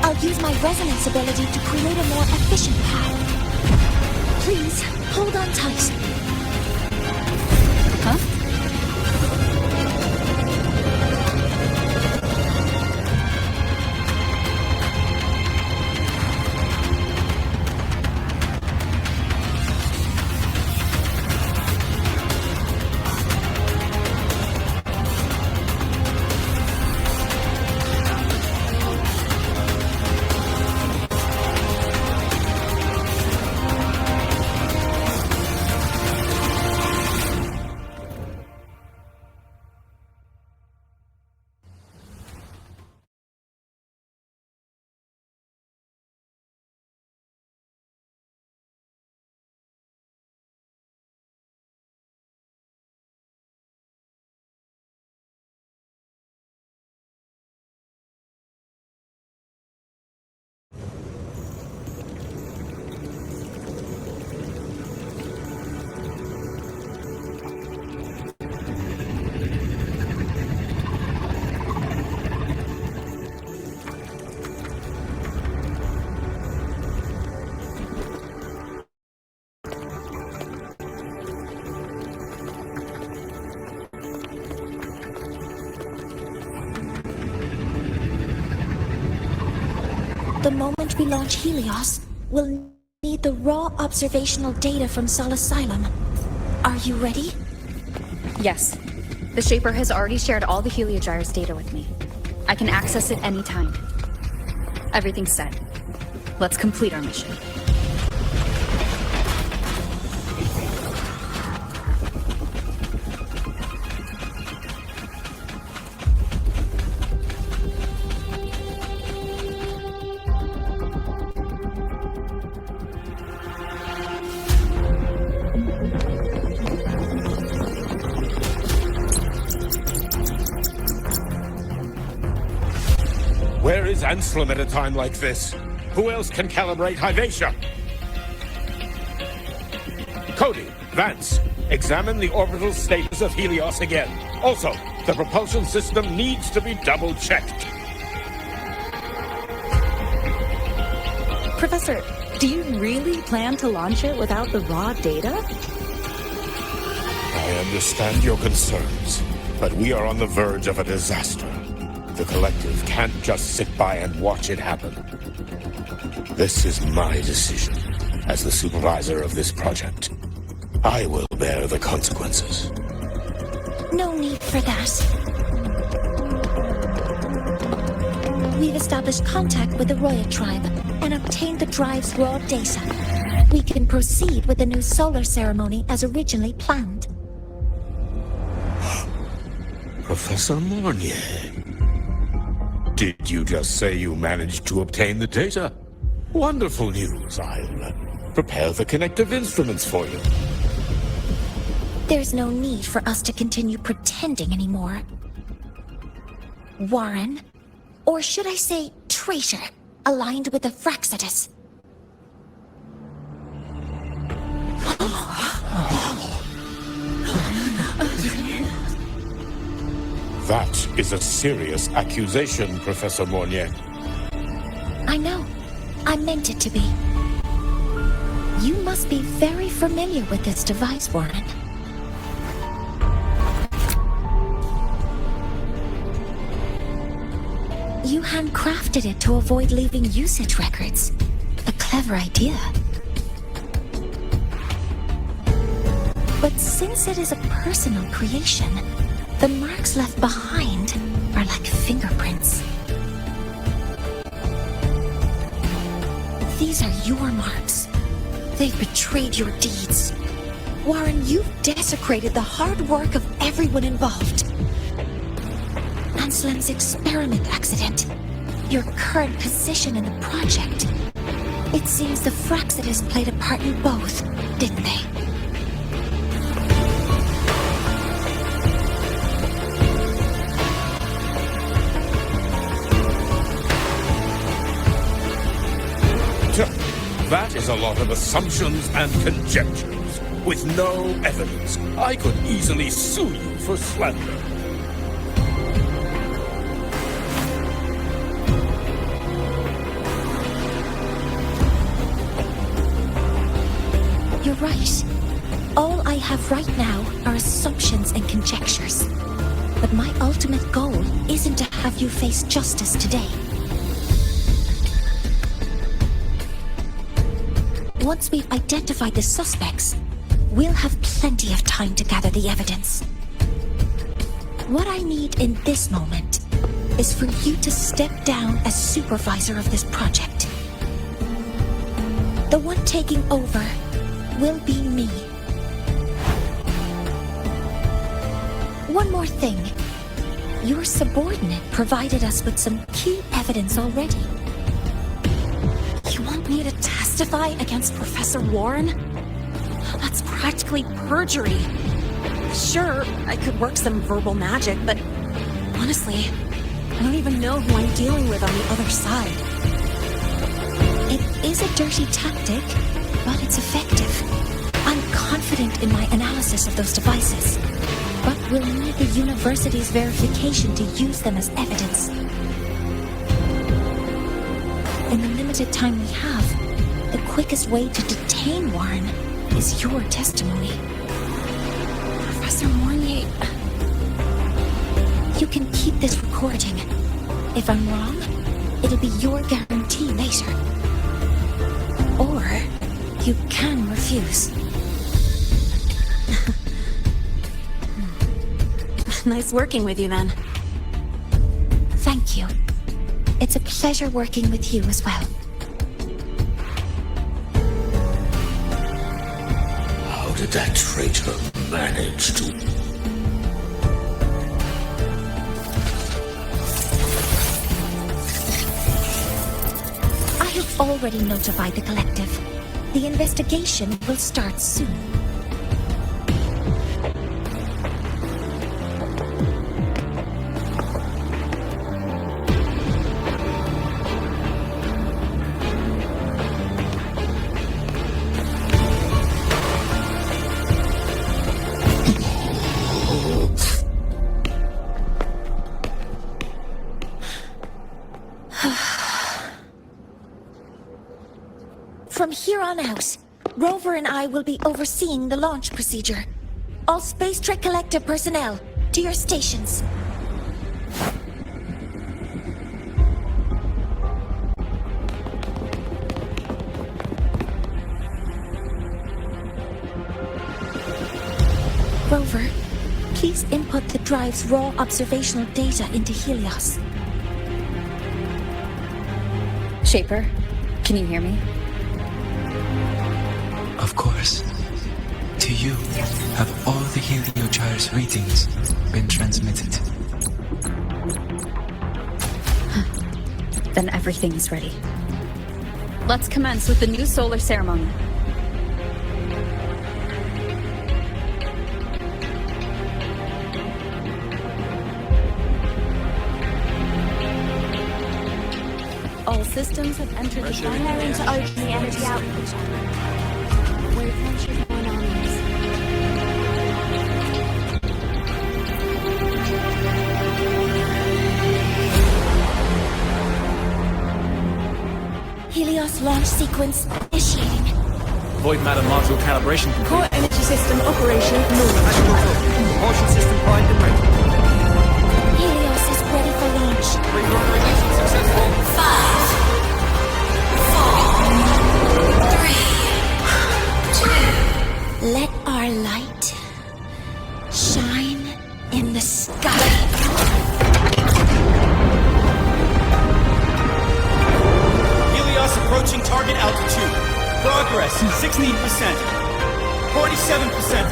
I'll use my resonance ability to create a more efficient path. Please, hold on tight. Huh? The moment we launch Helios, we'll need the raw observational data from Sol Asylum. Are you ready? Yes. The Shaper has already shared all the Heliogyre's data with me. I can access it anytime. Everything's set. Let's complete our mission. Where is Anselm at a time like this? Who else can calibrate Hyvatia? Cody, Vance, examine the orbital status of Helios again. Also, the propulsion system needs to be double-checked. Professor, do you really plan to launch it without the raw data? I understand your concerns, but we are on the verge of a disaster. The Collective can't just sit by and watch it happen. This is my decision. As the supervisor of this project, I will bear the consequences. No need for that. We've established contact with the Roya tribe and obtained the drive's raw data. We can proceed with the new solar ceremony as originally planned. Professor Mornier, did you just say you managed to obtain the data? Wonderful news. I'll prepare the connective instruments for you. There's no need for us to continue pretending anymore. Warren, or should I say traitor, aligned with the Fraxidus. That is a serious accusation, Professor Mornier. I know. I meant it to be. You must be very familiar with this device, Warren. You handcrafted it to avoid leaving usage records. A clever idea. But since it is a personal creation, the marks left behind are like fingerprints. These are your marks. They've betrayed your deeds. Warren, you've desecrated the hard work of everyone involved. Anselm's experiment accident, your current position in the project. It seems the Fraxidus played a part in both, didn't they? That is a lot of assumptions and conjectures, with no evidence. I could easily sue you for slander. You're right. All I have right now are assumptions and conjectures. But my ultimate goal isn't to have you face justice today. Once we've identified the suspects, we'll have plenty of time to gather the evidence. What I need in this moment is for you to step down as supervisor of this project. The one taking over will be me. One more thing. Your subordinate provided us with some key evidence already. You want me to testify against Professor Warren? That's practically perjury. Sure, I could work some verbal magic, but honestly, I don't even know who I'm dealing with on the other side. It is a dirty tactic, but it's effective. I'm confident in my analysis of those devices, but we'll need the university's verification to use them as evidence. In the limited time we have, the quickest way to detain Warren is your testimony. Professor Mornier, you can keep this recording. If I'm wrong, it'll be your guarantee later. Or you can refuse. Nice working with you then. Thank you. It's a pleasure working with you as well. How did that traitor manage to... I have already notified the collective. The investigation will start soon. From here on out, Rover and I will be overseeing the launch procedure. All Space Trek Collective personnel, to your stations. Rover, please input the drive's raw observational data into Helios. Shaper, can you hear me? Of course. To you, have all the Heliogyre's readings been transmitted? Then everything is ready. Let's commence with the new solar ceremony. All systems have entered the binary to open the energy output. Where tension going on is. Helios launch sequence initiating. Void matter module calibration complete. Core energy system operation normal. Propulsion system primed and ready. Helios is ready for launch. Rerotor ignition successful. 5, 4, 3, 2. Let our light shine in the sky. Helios approaching target altitude. Progress 16%. 47%.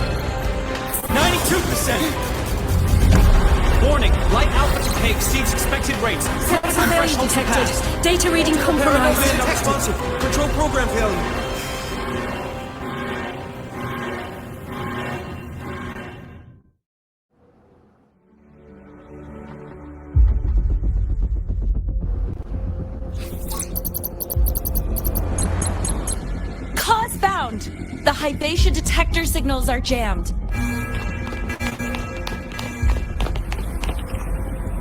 92%. Warning, light output decay exceeds expected rates. Threshold detected. Data reading compromised. Responsive. Control program failure. Cause found! The Hibation detector signals are jammed.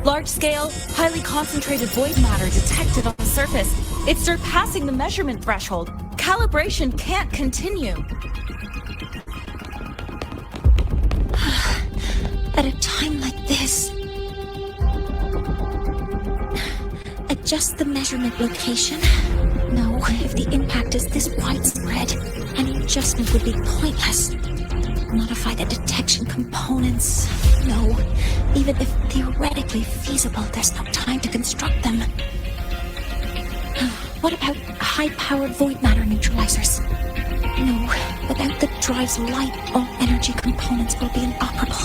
Large-scale, highly concentrated void matter detected on the surface. It's surpassing the measurement threshold. Calibration can't continue. At a time like this, adjust the measurement location. No, if the impact is this widespread, any adjustment would be pointless. Modify the detection components. No, even if theoretically feasible, there's no time to construct them. What about high-powered void matter neutralizers? No, without the drive's light, all energy components will be inoperable.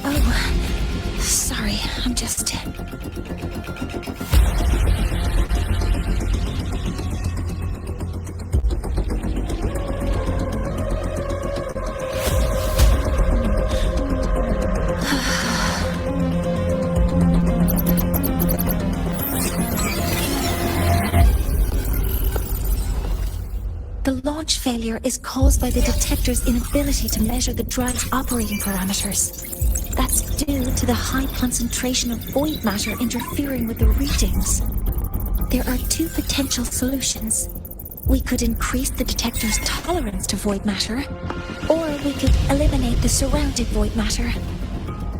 Oh, sorry, I'm just... The launch failure is caused by the detector's inability to measure the drive's operating parameters. That's due to the high concentration of void matter interfering with the readings. There are two potential solutions. We could increase the detector's tolerance to void matter, or we could eliminate the surrounding void matter.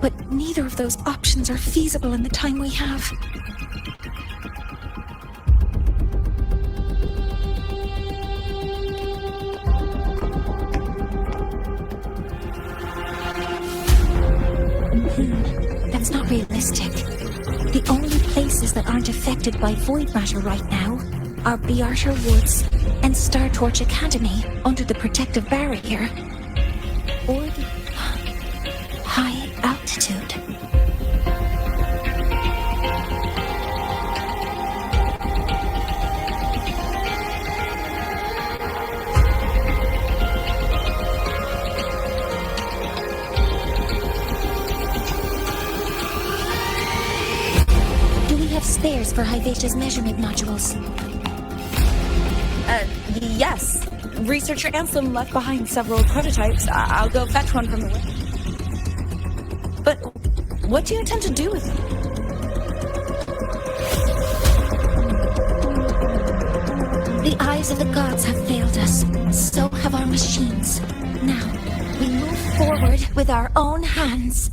But neither of those options are feasible in the time we have. That's not realistic. The only places that aren't affected by void matter right now are Bearter Woods and Star Torch Academy under the protective barrier. Or the high altitude. Do we have spares for Hyvatia's measurement modules? Yes. Researcher Anselm left behind several prototypes. I'll go fetch one from the way. But what do you intend to do with them? The eyes of the gods have failed us. So have our machines. Now, we move forward with our own hands.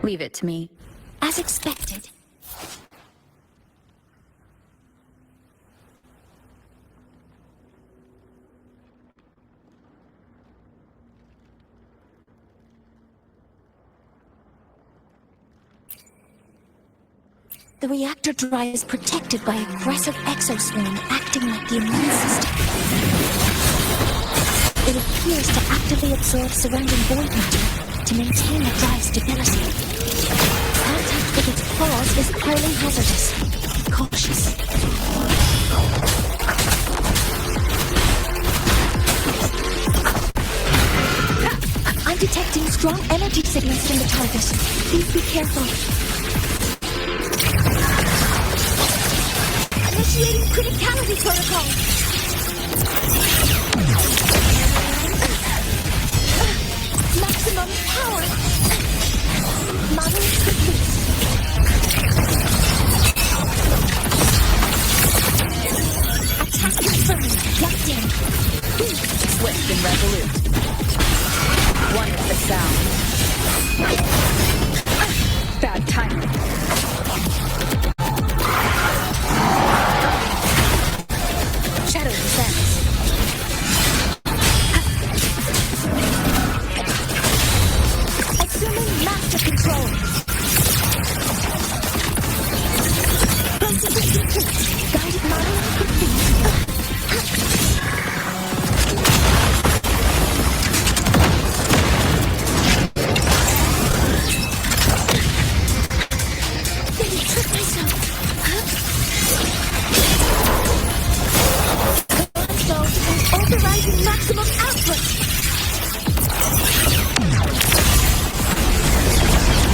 Leave it to me. As expected. The reactor drive is protected by aggressive exoswarm acting like the immune system. It appears to actively absorb surrounding void matter to maintain the drive's stability. Contact with its claws is highly hazardous. Be cautious. I'm detecting strong energy signals from the target. Please be careful. Initiating criticality protocol. Maximum power. Model complete. Attack confirmed. Locked in. Swift and resolute. One with the sound. Bad timing. Shadow descends. Assuming master control. Processing complete. Guided model complete. Overriding maximum output!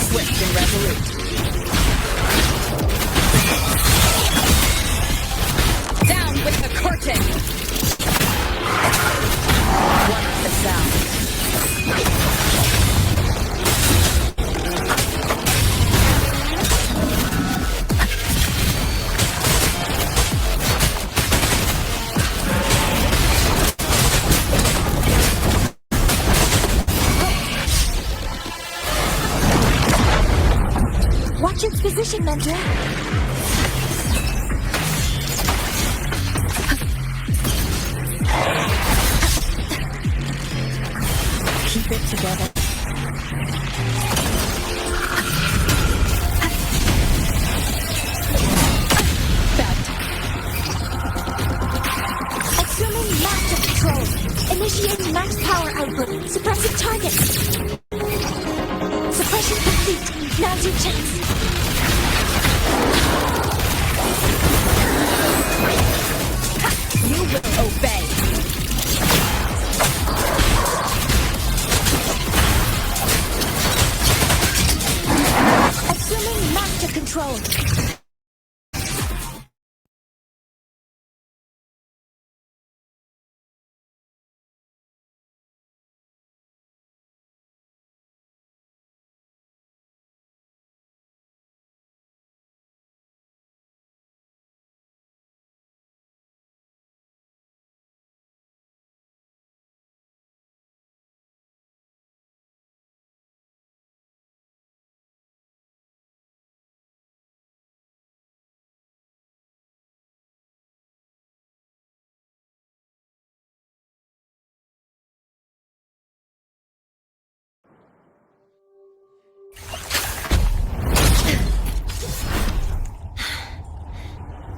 Swift and resolute. Watch its position, Mentor. Keep it together. Assuming master control. Initiating max power output. Suppressing target. Suppression complete. Now's your chance. You will obey. Assuming master control.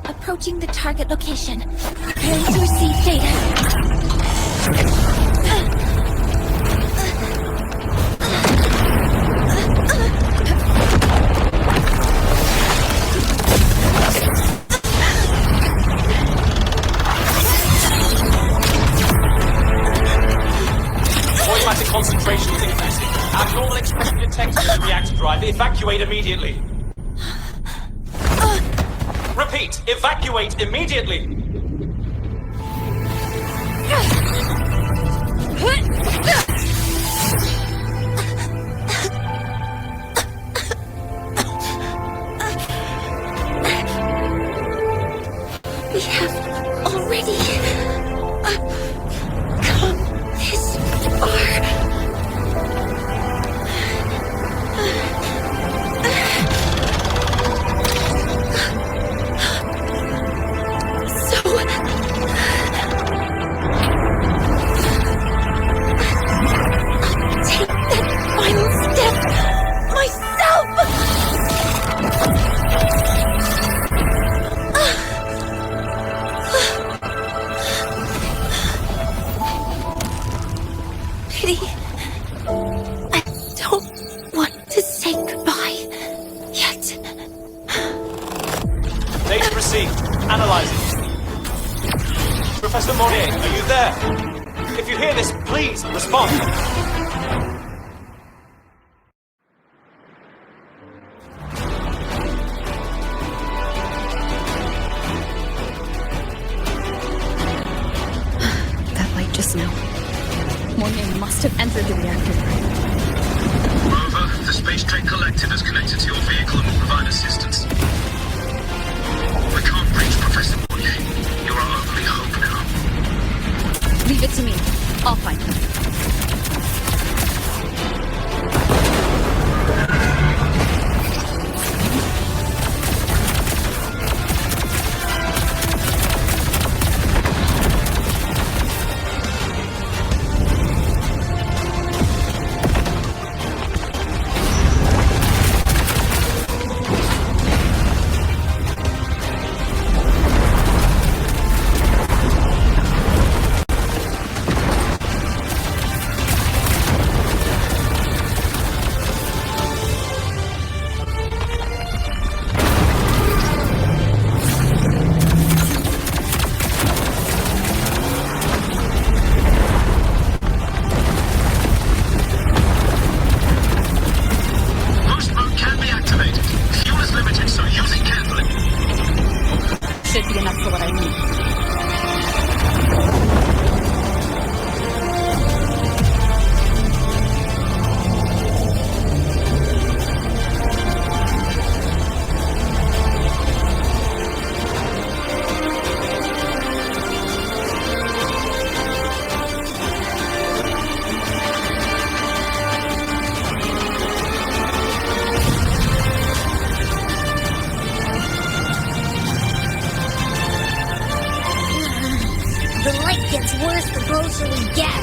Approaching the target location. Preparing to receive data. Automatic concentration is increasing. Abnormal expression detected in the reactor drive. Evacuate immediately. Repeat, evacuate immediately! We have already come this far. Professor Monet, are you there? If you hear this, please respond. That light just now. Monet must have entered the reactor. Over. The space train collective is connected to your vehicle and will provide assistance. We can't reach Professor Monet. You're our only hope now. Leave it to me. I'll find him. worse the closer we get.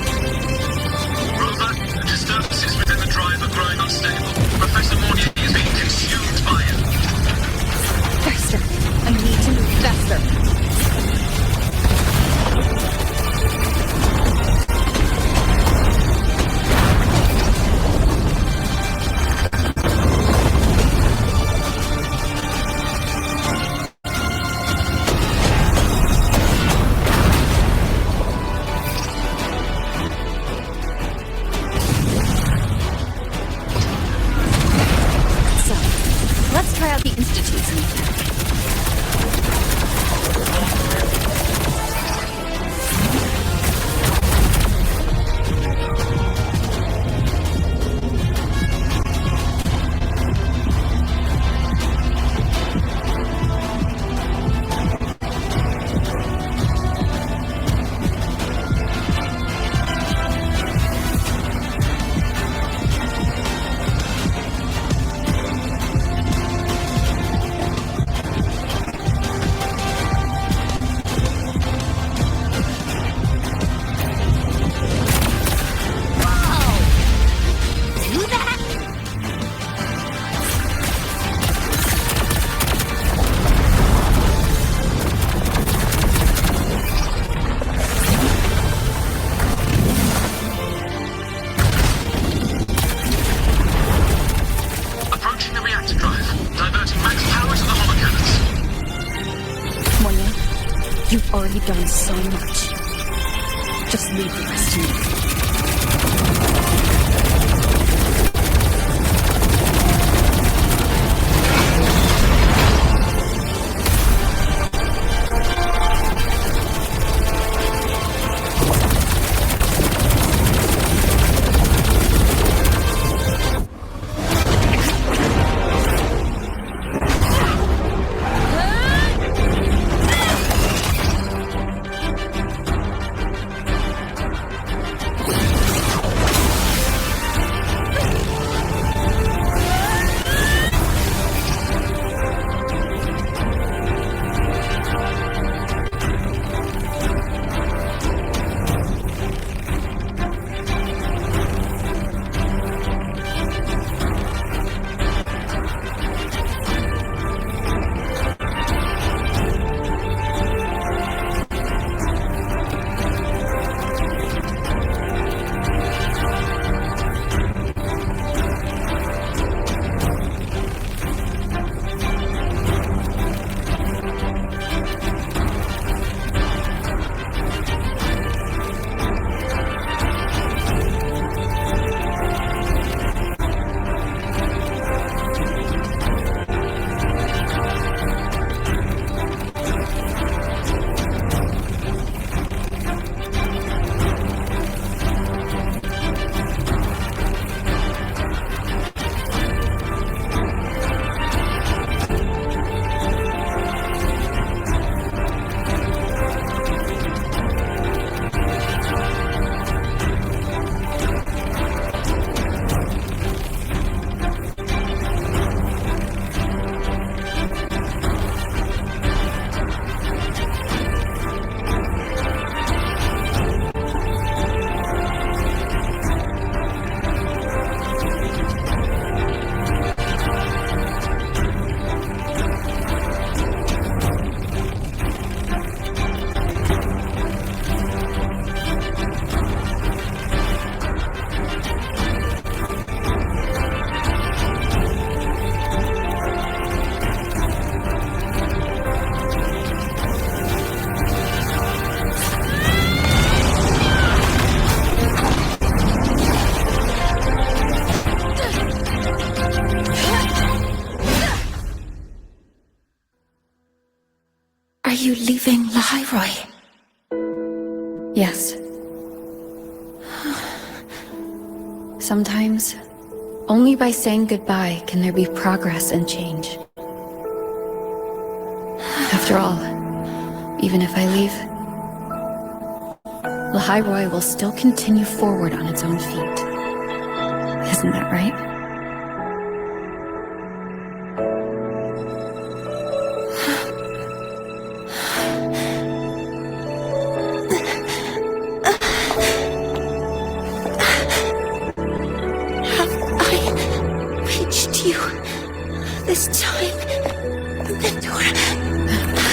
Rover, the disturbances within the drive are growing unstable. Professor Mornier is being consumed by it. Faster! I need to move faster! Let's try out the Institute's new tech. You've already done so much. Just leave the rest to me. Are you leaving Lahai-Roi? Yes. Sometimes, only by saying goodbye can there be progress and change. After all, even if I leave, Lahai-Roi will still continue forward on its own feet. Isn't that right? This time, the door